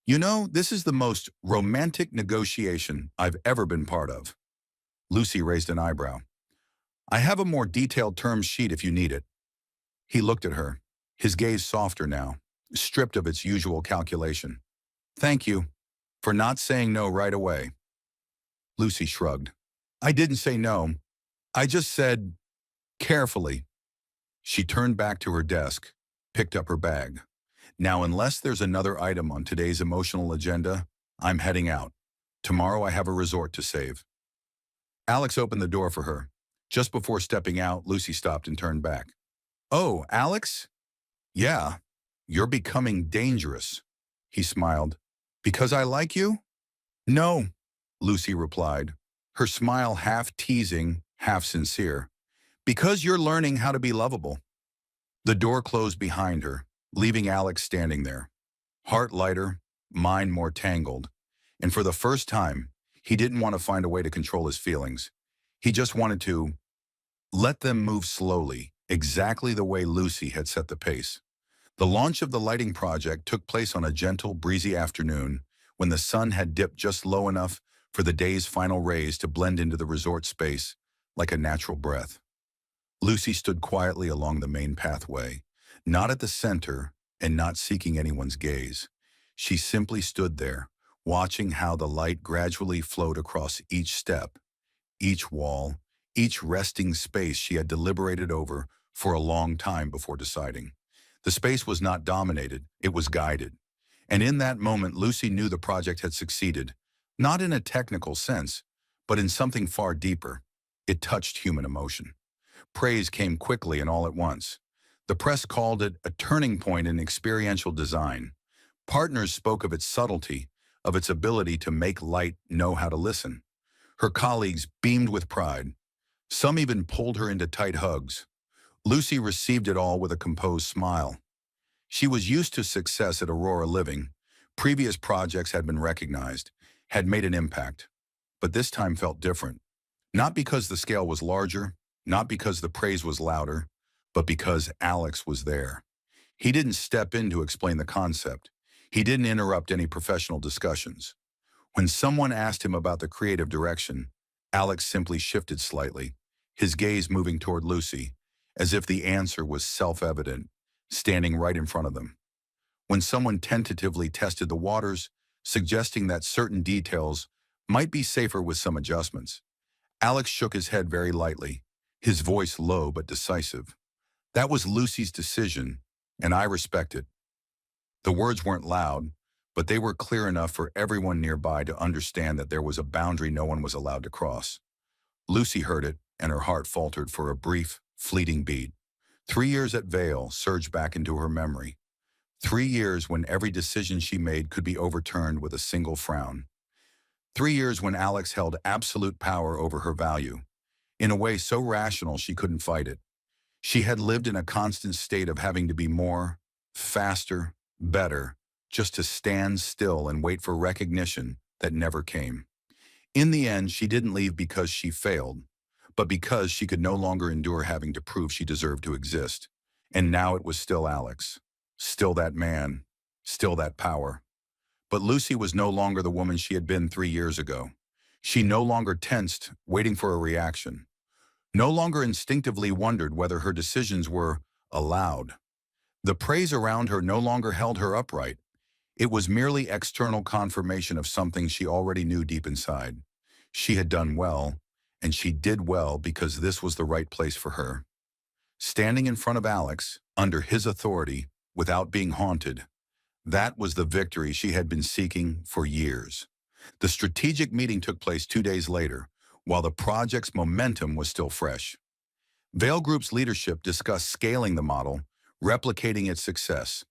Speaker 1: You know, this is the most romantic negotiation I've ever been part of. Lucy raised an eyebrow. I have a more detailed terms sheet if you need it. He looked at her, his gaze softer now, stripped of its usual calculation. Thank you for not saying no right away. Lucy shrugged. I didn't say no. I just said, carefully. She turned back to her desk, picked up her bag. Now, unless there's another item on today's emotional agenda, I'm heading out. Tomorrow I have a resort to save. Alex opened the door for her. Just before stepping out, Lucy stopped and turned back. Oh, Alex? Yeah, you're becoming dangerous. He smiled. Because I like you? No, Lucy replied, her smile half teasing, half sincere. Because you're learning how to be lovable. The door closed behind her, leaving Alex standing there, heart lighter, mind more tangled. And for the first time, he didn't want to find a way to control his feelings. He just wanted to let them move slowly, exactly the way Lucy had set the pace. The launch of the lighting project took place on a gentle, breezy afternoon when the sun had dipped just low enough for the day's final rays to blend into the resort space like a natural breath. Lucy stood quietly along the main pathway, not at the center and not seeking anyone's gaze. She simply stood there, watching how the light gradually flowed across each step, each wall, each resting space she had deliberated over for a long time before deciding. The space was not dominated, it was guided. And in that moment, Lucy knew the project had succeeded, not in a technical sense, but in something far deeper. It touched human emotion. Praise came quickly and all at once. The press called it a turning point in experiential design. Partners spoke of its subtlety, of its ability to make light know how to listen. Her colleagues beamed with pride. Some even pulled her into tight hugs. Lucy received it all with a composed smile. She was used to success at Aurora Living. Previous projects had been recognized, had made an impact. But this time felt different. Not because the scale was larger, not because the praise was louder, but because Alex was there. He didn't step in to explain the concept. He didn't interrupt any professional discussions. When someone asked him about the creative direction, Alex simply shifted slightly, his gaze moving toward Lucy, as if the answer was self-evident, standing right in front of them. When someone tentatively tested the waters, suggesting that certain details might be safer with some adjustments, Alex shook his head very lightly, his voice low but decisive. That was Lucy's decision, and I respect it. The words weren't loud, but they were clear enough for everyone nearby to understand that there was a boundary no one was allowed to cross. Lucy heard it, and her heart faltered for a brief, fleeting beat. 3 years at Vale surged back into her memory. 3 years when every decision she made could be overturned with a single frown. 3 years when Alex held absolute power over her value, in a way so rational she couldn't fight it. She had lived in a constant state of having to be more, faster, better, just to stand still and wait for recognition that never came. In the end, she didn't leave because she failed, but because she could no longer endure having to prove she deserved to exist. And now it was still Alex. Still that man. Still that power. But Lucy was no longer the woman she had been 3 years ago. She no longer tensed, waiting for a reaction. No longer instinctively wondered whether her decisions were allowed. The praise around her no longer held her upright. It was merely external confirmation of something she already knew deep inside. She had done well, and she did well because this was the right place for her. Standing in front of Alex, under his authority, without being haunted, that was the victory she had been seeking for years. The strategic meeting took place 2 days later, while the project's momentum was still fresh. Vale Group's leadership discussed scaling the model, replicating its success.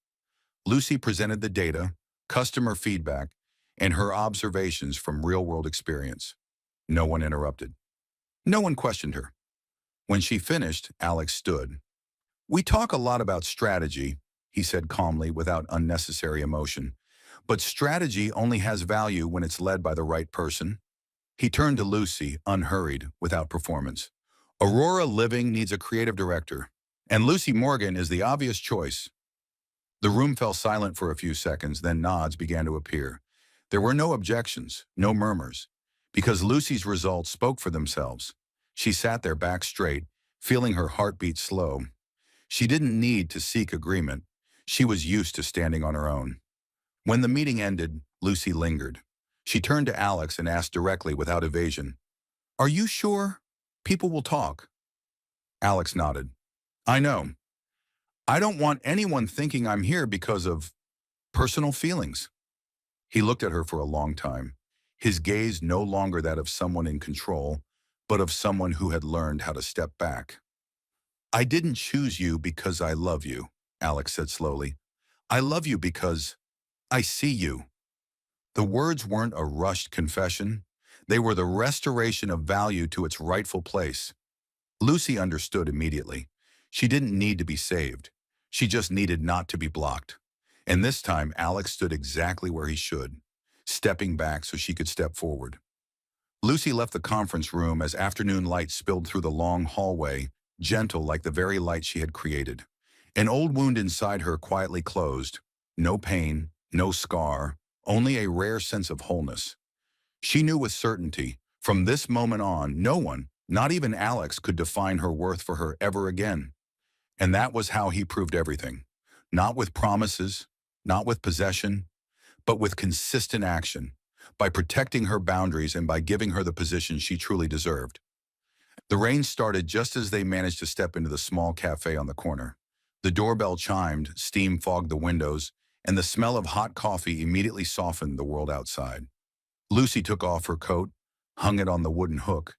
Speaker 1: Lucy presented the data, customer feedback, and her observations from real-world experience. No one interrupted. No one questioned her. When she finished, Alex stood. "We talk a lot about strategy," he said calmly without unnecessary emotion. "But strategy only has value when it's led by the right person." He turned to Lucy, unhurried, without performance. "Aurora Living needs a creative director, and Lucy Morgan is the obvious choice." The room fell silent for a few seconds, then nods began to appear. There were no objections, no murmurs, because Lucy's results spoke for themselves. She sat there back straight, feeling her heartbeat slow. She didn't need to seek agreement. She was used to standing on her own. When the meeting ended, Lucy lingered. She turned to Alex and asked directly without evasion, "Are you sure? People will talk." Alex nodded. "I know. I don't want anyone thinking I'm here because of personal feelings." He looked at her for a long time, his gaze no longer that of someone in control, but of someone who had learned how to step back. "I didn't choose you because I love you," Alex said slowly. "I love you because I see you." The words weren't a rushed confession. They were the restoration of value to its rightful place. Lucy understood immediately. She didn't need to be saved. She just needed not to be blocked. And this time, Alex stood exactly where he should, stepping back so she could step forward. Lucy left the conference room as afternoon light spilled through the long hallway, gentle like the very light she had created. An old wound inside her quietly closed. No pain, no scar, only a rare sense of wholeness. She knew with certainty, from this moment on, no one, not even Alex, could define her worth for her ever again. And that was how he proved everything. Not with promises, not with possession, but with consistent action, by protecting her boundaries and by giving her the position she truly deserved. The rain started just as they managed to step into the small cafe on the corner. The doorbell chimed, steam fogged the windows, and the smell of hot coffee immediately softened the world outside. Lucy took off her coat, hung it on the wooden hook,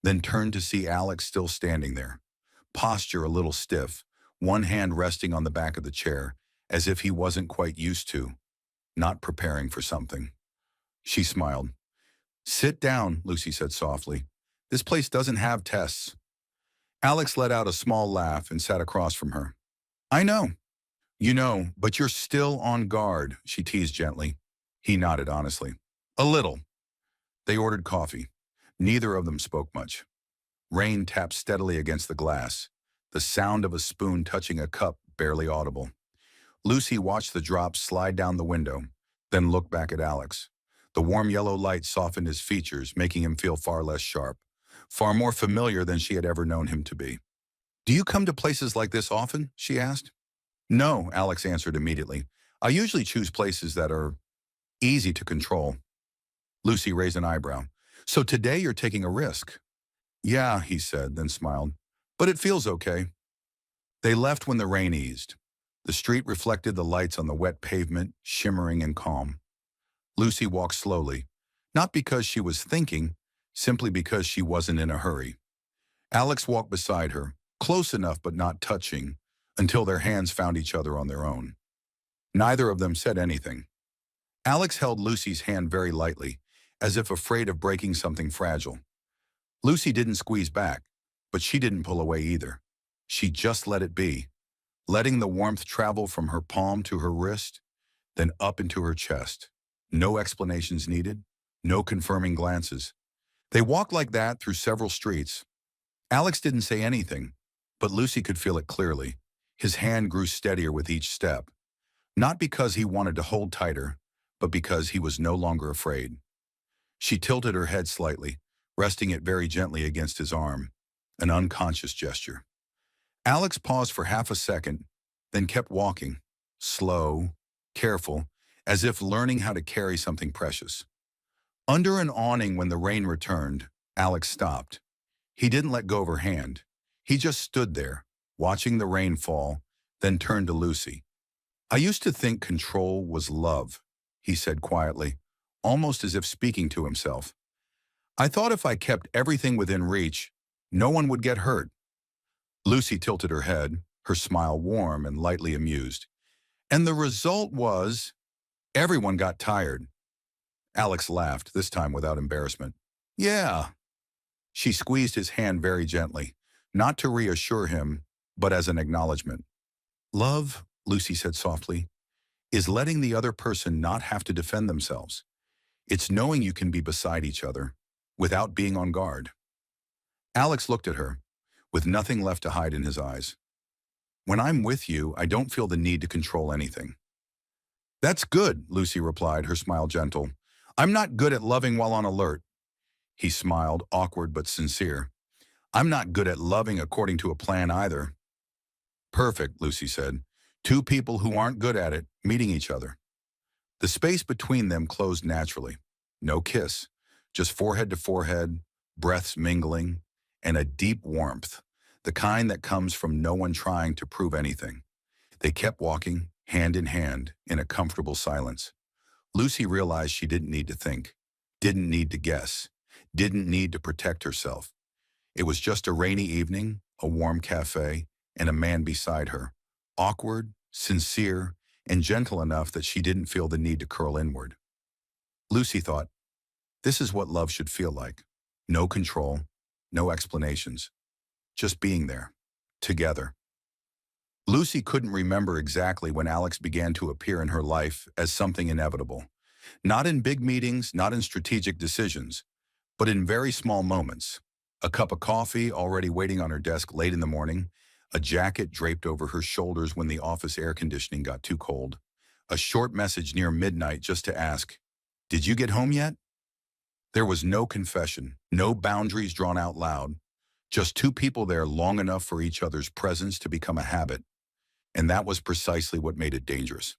Speaker 1: then turned to see Alex still standing there, posture a little stiff, one hand resting on the back of the chair, as if he wasn't quite used to, not preparing for something. She smiled. "Sit down," Lucy said softly. "This place doesn't have tests." Alex let out a small laugh and sat across from her. "I know. You know, but you're still on guard," she teased gently. He nodded honestly. "A little." They ordered coffee. Neither of them spoke much. Rain tapped steadily against the glass, the sound of a spoon touching a cup barely audible. Lucy watched the drops slide down the window, then looked back at Alex. The warm yellow light softened his features, making him feel far less sharp, far more familiar than she had ever known him to be. "Do you come to places like this often?" she asked. "No," Alex answered immediately. "I usually choose places that are easy to control." Lucy raised an eyebrow. "So today you're taking a risk." "Yeah," he said, then smiled. "But it feels okay." They left when the rain eased. The street reflected the lights on the wet pavement, shimmering and calm. Lucy walked slowly, not because she was thinking, simply because she wasn't in a hurry. Alex walked beside her, close enough but not touching, until their hands found each other on their own. Neither of them said anything. Alex held Lucy's hand very lightly, as if afraid of breaking something fragile. Lucy didn't squeeze back, but she didn't pull away either. She just let it be, letting the warmth travel from her palm to her wrist, then up into her chest. No explanations needed, no confirming glances. They walked like that through several streets. Alex didn't say anything, but Lucy could feel it clearly. His hand grew steadier with each step, not because he wanted to hold tighter, but because he was no longer afraid. She tilted her head slightly, resting it very gently against his arm, an unconscious gesture. Alex paused for half a second, then kept walking, slow, careful, as if learning how to carry something precious. Under an awning when the rain returned, Alex stopped. He didn't let go of her hand. He just stood there, watching the rain fall, then turned to Lucy. "I used to think control was love," he said quietly, almost as if speaking to himself. "I thought if I kept everything within reach, no one would get hurt." Lucy tilted her head, her smile warm and lightly amused. "And the result was, everyone got tired." Alex laughed, this time without embarrassment. "Yeah." She squeezed his hand very gently, not to reassure him, but as an acknowledgement. "Love," Lucy said softly, "is letting the other person not have to defend themselves. It's knowing you can be beside each other, without being on guard." Alex looked at her, with nothing left to hide in his eyes. "When I'm with you, I don't feel the need to control anything." "That's good," Lucy replied, her smile gentle. "I'm not good at loving while on alert." He smiled, awkward but sincere. "I'm not good at loving according to a plan either." "Perfect," Lucy said. "Two people who aren't good at it, meeting each other." The space between them closed naturally. No kiss, just forehead to forehead, breaths mingling, and a deep warmth, the kind that comes from no one trying to prove anything. They kept walking, hand in hand, in a comfortable silence. Lucy realized she didn't need to think, didn't need to guess, didn't need to protect herself. It was just a rainy evening, a warm cafe, and a man beside her, awkward, sincere, and gentle enough that she didn't feel the need to curl inward. Lucy thought, this is what love should feel like. No control, no explanations, just being there, together. Lucy couldn't remember exactly when Alex began to appear in her life as something inevitable. Not in big meetings, not in strategic decisions, but in very small moments. A cup of coffee already waiting on her desk late in the morning, a jacket draped over her shoulders when the office air conditioning got too cold, a short message near midnight just to ask, "Did you get home yet?" There was no confession, no boundaries drawn out loud, just two people there long enough for each other's presence to become a habit. And that was precisely what made it dangerous.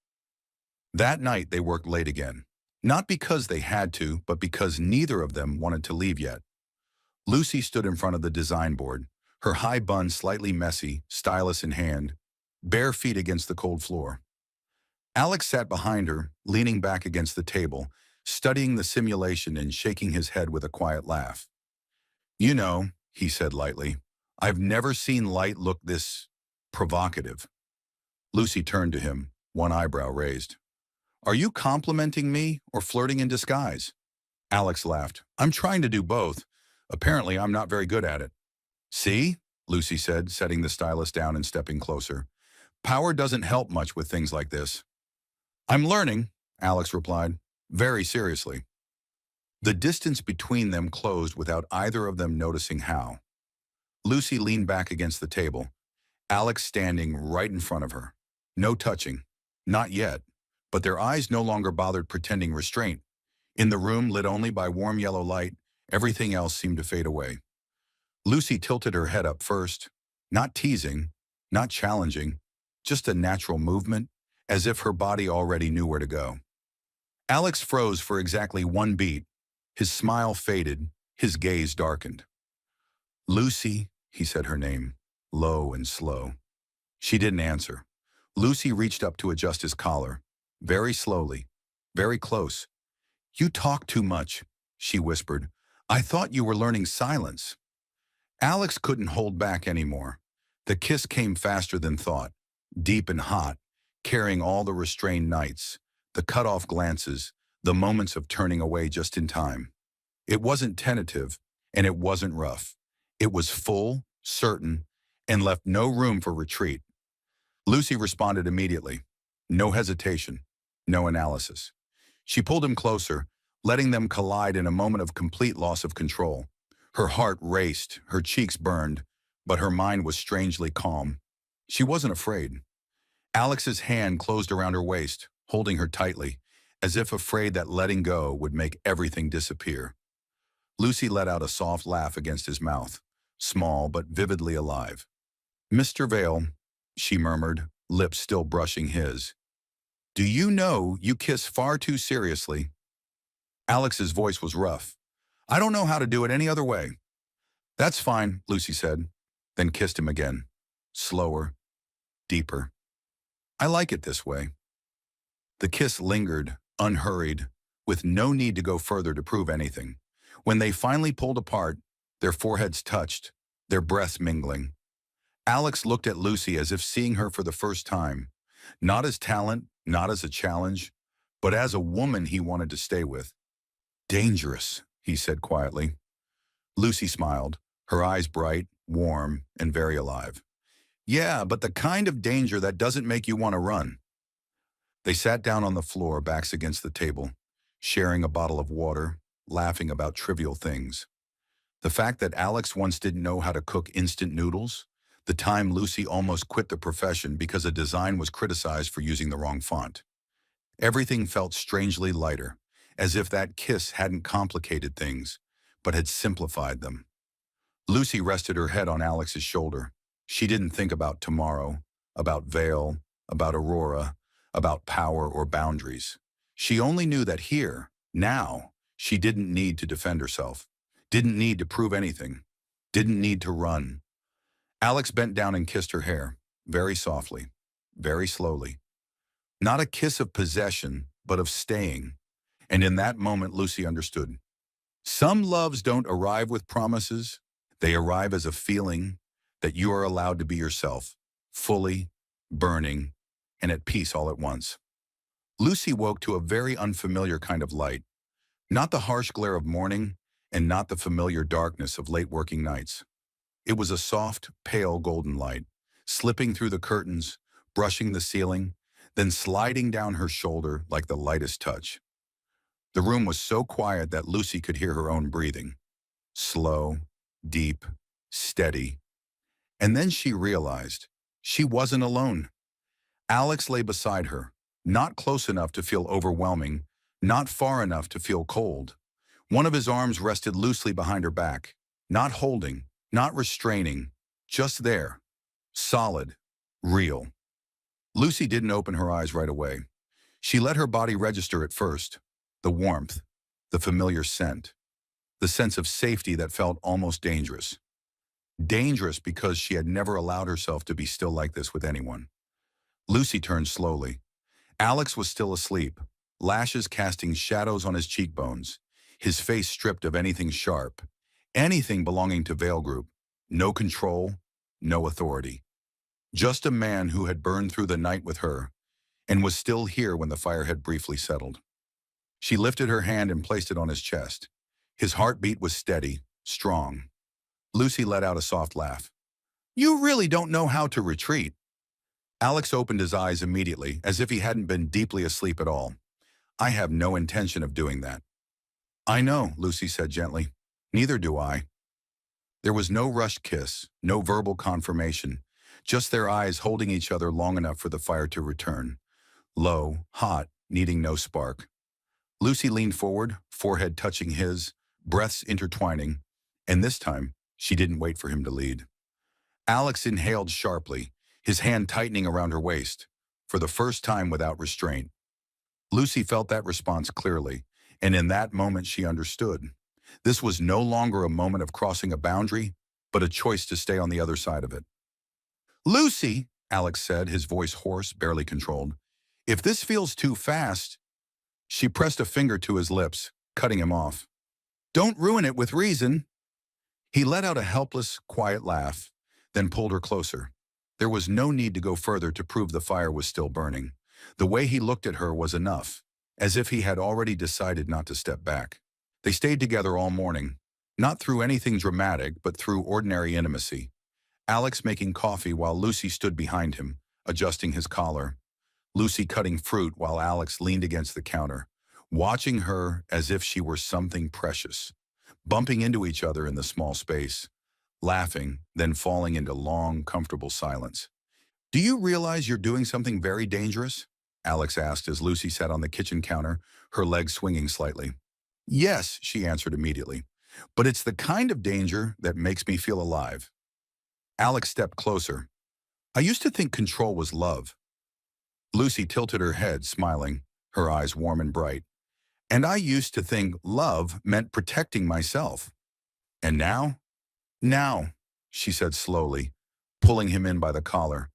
Speaker 1: That night, they worked late again. Not because they had to, but because neither of them wanted to leave yet. Lucy stood in front of the design board, her high bun slightly messy, stylus in hand, bare feet against the cold floor. Alex sat behind her, leaning back against the table, studying the simulation and shaking his head with a quiet laugh. "You know," he said lightly, "I've never seen light look this provocative." Lucy turned to him, one eyebrow raised. "Are you complimenting me or flirting in disguise?" Alex laughed. "I'm trying to do both. Apparently, I'm not very good at it." "See?" Lucy said, setting the stylus down and stepping closer. "Power doesn't help much with things like this." "I'm learning," Alex replied, very seriously. The distance between them closed without either of them noticing how. Lucy leaned back against the table, Alex standing right in front of her. No touching. Not yet. But their eyes no longer bothered pretending restraint. In the room lit only by warm yellow light, everything else seemed to fade away. Lucy tilted her head up first, not teasing, not challenging, just a natural movement, as if her body already knew where to go. Alex froze for exactly one beat. His smile faded, his gaze darkened. "Lucy," he said her name, low and slow. She didn't answer. Lucy reached up to adjust his collar. Very slowly. Very close. "You talk too much," she whispered. "I thought you were learning silence." Alex couldn't hold back anymore. The kiss came faster than thought, deep and hot, carrying all the restrained nights, the cut-off glances, the moments of turning away just in time. It wasn't tentative, and it wasn't rough. It was full, certain, and left no room for retreat. Lucy responded immediately. No hesitation, no analysis. She pulled him closer, letting them collide in a moment of complete loss of control. Her heart raced, her cheeks burned, but her mind was strangely calm. She wasn't afraid. Alex's hand closed around her waist, holding her tightly, as if afraid that letting go would make everything disappear. Lucy let out a soft laugh against his mouth, small but vividly alive. "Mr. Vale," she murmured, lips still brushing his. "Do you know you kiss far too seriously?" Alex's voice was rough. "I don't know how to do it any other way." "That's fine," Lucy said, then kissed him again. Slower, deeper. "I like it this way." The kiss lingered, unhurried, with no need to go further to prove anything. When they finally pulled apart, their foreheads touched, their breaths mingling. Alex looked at Lucy as if seeing her for the first time, not as talent, not as a challenge, but as a woman he wanted to stay with. "Dangerous," he said quietly. Lucy smiled, her eyes bright, warm, and very alive. "Yeah, but the kind of danger that doesn't make you want to run." They sat down on the floor, backs against the table, sharing a bottle of water, laughing about trivial things. The fact that Alex once didn't know how to cook instant noodles, the time Lucy almost quit the profession because a design was criticized for using the wrong font. Everything felt strangely lighter, as if that kiss hadn't complicated things, but had simplified them. Lucy rested her head on Alex's shoulder. She didn't think about tomorrow, about Vale, about Aurora, about power or boundaries. She only knew that here, now, she didn't need to defend herself, didn't need to prove anything, didn't need to run. Alex bent down and kissed her hair, very softly, very slowly. Not a kiss of possession, but of staying. And in that moment, Lucy understood. Some loves don't arrive with promises. They arrive as a feeling that you are allowed to be yourself, fully, burning, and at peace all at once. Lucy woke to a very unfamiliar kind of light, not the harsh glare of morning, and not the familiar darkness of late working nights. It was a soft, pale golden light, slipping through the curtains, brushing the ceiling, then sliding down her shoulder like the lightest touch. The room was so quiet that Lucy could hear her own breathing. Slow, deep, steady. And then she realized she wasn't alone. Alex lay beside her, not close enough to feel overwhelming, not far enough to feel cold. One of his arms rested loosely behind her back, not holding, not restraining, just there, solid, real. Lucy didn't open her eyes right away. She let her body register at first, the warmth, the familiar scent, the sense of safety that felt almost dangerous. Dangerous because she had never allowed herself to be still like this with anyone. Lucy turned slowly. Alex was still asleep, lashes casting shadows on his cheekbones, his face stripped of anything sharp, anything belonging to Vale Group. No control, no authority. Just a man who had burned through the night with her and was still here when the fire had briefly settled. She lifted her hand and placed it on his chest. His heartbeat was steady, strong. Lucy let out a soft laugh. "You really don't know how to retreat." Alex opened his eyes immediately, as if he hadn't been deeply asleep at all. "I have no intention of doing that." "I know," Lucy said gently. "Neither do I." There was no rushed kiss, no verbal confirmation, just their eyes holding each other long enough for the fire to return. Low, hot, needing no spark. Lucy leaned forward, forehead touching his, breaths intertwining, and this time, she didn't wait for him to lead. Alex inhaled sharply, his hand tightening around her waist, for the first time without restraint. Lucy felt that response clearly, and in that moment she understood. This was no longer a moment of crossing a boundary, but a choice to stay on the other side of it. "Lucy!" Alex said, his voice hoarse, barely controlled. If this feels too fast, she pressed a finger to his lips, cutting him off. Don't ruin it with reason. He let out a helpless, quiet laugh, then pulled her closer. There was no need to go further to prove the fire was still burning. The way he looked at her was enough, as if he had already decided not to step back. They stayed together all morning, not through anything dramatic, but through ordinary intimacy. Alex making coffee while Lucy stood behind him, adjusting his collar. Lucy cutting fruit while Alex leaned against the counter, watching her as if she were something precious. Bumping into each other in the small space, laughing, then falling into long, comfortable silence. Do you realize you're doing something very dangerous? Alex asked as Lucy sat on the kitchen counter, her legs swinging slightly. Yes, she answered immediately, but it's the kind of danger that makes me feel alive. Alex stepped closer. I used to think control was love. Lucy tilted her head, smiling, her eyes warm and bright. And I used to think love meant protecting myself. And now? Now, she said slowly, pulling him in by the collar.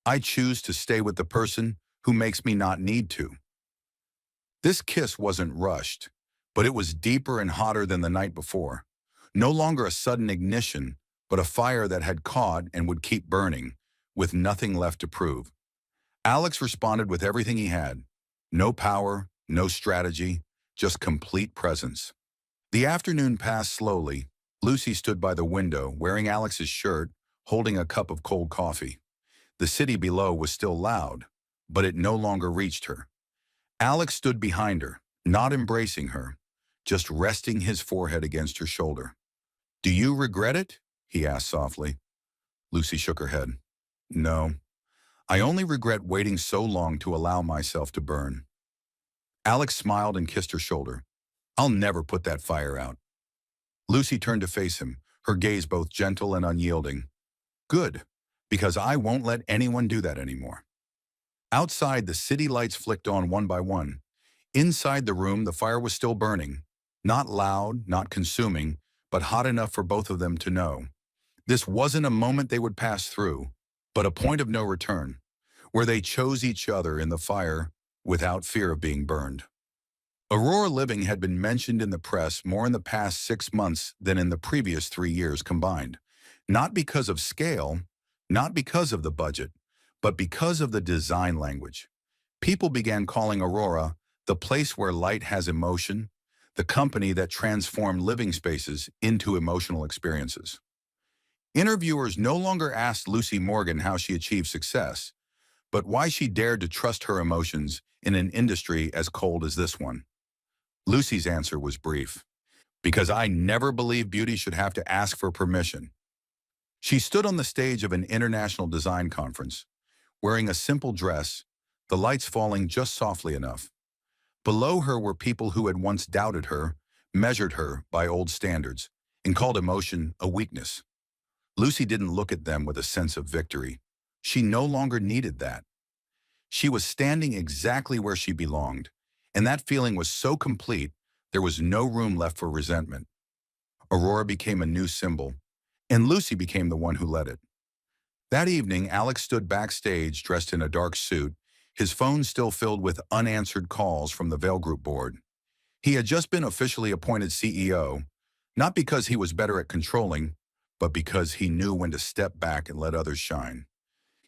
Speaker 1: I choose to stay with the person who makes me not need to. This kiss wasn't rushed, but it was deeper and hotter than the night before. No longer a sudden ignition, but a fire that had caught and would keep burning, with nothing left to prove. Alex responded with everything he had. No power, no strategy, just complete presence. The afternoon passed slowly. Lucy stood by the window, wearing Alex's shirt, holding a cup of cold coffee. The city below was still loud, but it no longer reached her. Alex stood behind her, not embracing her, just resting his forehead against her shoulder. Do you regret it? He asked softly. Lucy shook her head. No, I only regret waiting so long to allow myself to burn. Alex smiled and kissed her shoulder. I'll never put that fire out. Lucy turned to face him, her gaze both gentle and unyielding. Good, because I won't let anyone do that anymore. Outside, the city lights flicked on one by one. Inside the room, the fire was still burning. Not loud, not consuming, but hot enough for both of them to know. This wasn't a moment they would pass through, but a point of no return, where they chose each other in the fire without fear of being burned. Aurora Living had been mentioned in the press more in the past 6 months than in the previous 3 years combined. Not because of scale, not because of the budget, but because of the design language. People began calling Aurora the place where light has emotion, the company that transformed living spaces into emotional experiences. Interviewers no longer asked Lucy Morgan how she achieved success, but why she dared to trust her emotions in an industry as cold as this one. Lucy's answer was brief. Because I never believed beauty should have to ask for permission. She stood on the stage of an international design conference, wearing a simple dress, the lights falling just softly enough. Below her were people who had once doubted her, measured her by old standards, and called emotion a weakness. Lucy didn't look at them with a sense of victory. She no longer needed that. She was standing exactly where she belonged, and that feeling was so complete, there was no room left for resentment. Aurora became a new symbol, and Lucy became the one who led it. That evening, Alex stood backstage dressed in a dark suit, his phone still filled with unanswered calls from the Vail Group board. He had just been officially appointed CEO, not because he was better at controlling, but because he knew when to step back and let others shine.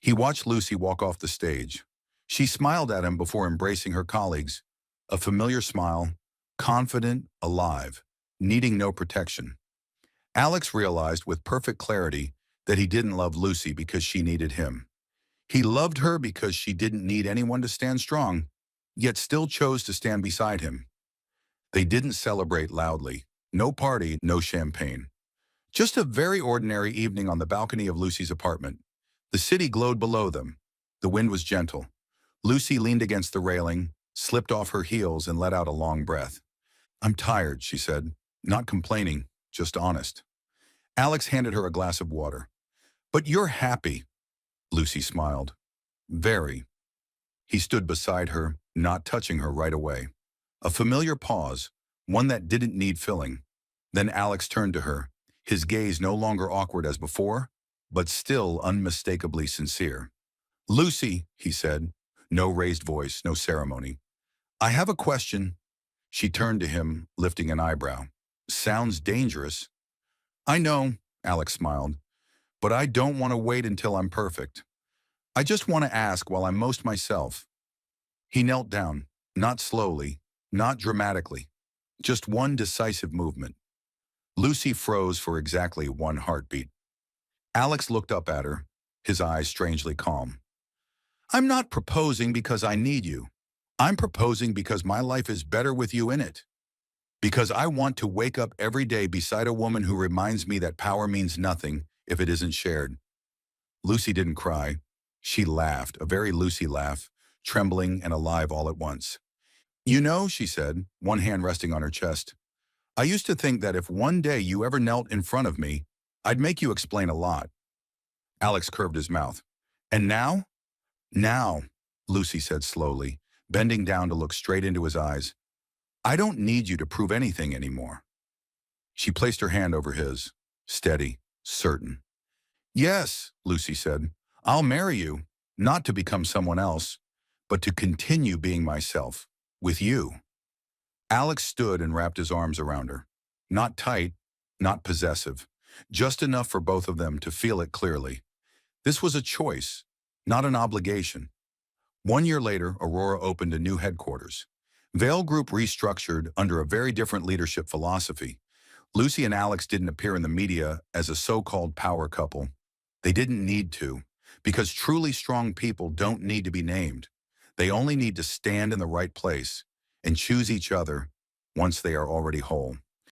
Speaker 1: He watched Lucy walk off the stage. She smiled at him before embracing her colleagues, a familiar smile, confident, alive, needing no protection. Alex realized with perfect clarity that he didn't love Lucy because she needed him. He loved her because she didn't need anyone to stand strong, yet still chose to stand beside him. They didn't celebrate loudly. No party, no champagne. Just a very ordinary evening on the balcony of Lucy's apartment. The city glowed below them. The wind was gentle. Lucy leaned against the railing, slipped off her heels, and let out a long breath. I'm tired, she said, not complaining, just honest. Alex handed her a glass of water. But you're happy, Lucy smiled. Very. He stood beside her, not touching her right away. A familiar pause, one that didn't need filling. Then Alex turned to her, his gaze no longer awkward as before, but still unmistakably sincere. "Lucy," he said, no raised voice, no ceremony. "I have a question." She turned to him, lifting an eyebrow. "Sounds dangerous." "I know," Alex smiled, "but I don't want to wait until I'm perfect. I just want to ask while I'm most myself." He knelt down, not slowly, not dramatically, just one decisive movement. Lucy froze for exactly one heartbeat. Alex looked up at her, his eyes strangely calm. "I'm not proposing because I need you. I'm proposing because my life is better with you in it. Because I want to wake up every day beside a woman who reminds me that power means nothing if it isn't shared." Lucy didn't cry. She laughed, a very Lucy laugh, trembling and alive all at once. "You know," she said, one hand resting on her chest, "I used to think that if one day you ever knelt in front of me, I'd make you explain a lot." Alex curved his mouth. "And now?" "Now," Lucy said slowly, bending down to look straight into his eyes, "I don't need you to prove anything anymore." She placed her hand over his, steady, certain. "Yes," Lucy said, "I'll marry you, not to become someone else, but to continue being myself, with you." Alex stood and wrapped his arms around her. Not tight, not possessive, just enough for both of them to feel it clearly. This was a choice, not an obligation. 1 year later, Aurora opened a new headquarters. Vale Group restructured under a very different leadership philosophy. Lucy and Alex didn't appear in the media as a so-called power couple. They didn't need to, because truly strong people don't need to be named. They only need to stand in the right place and choose each other once they are already whole.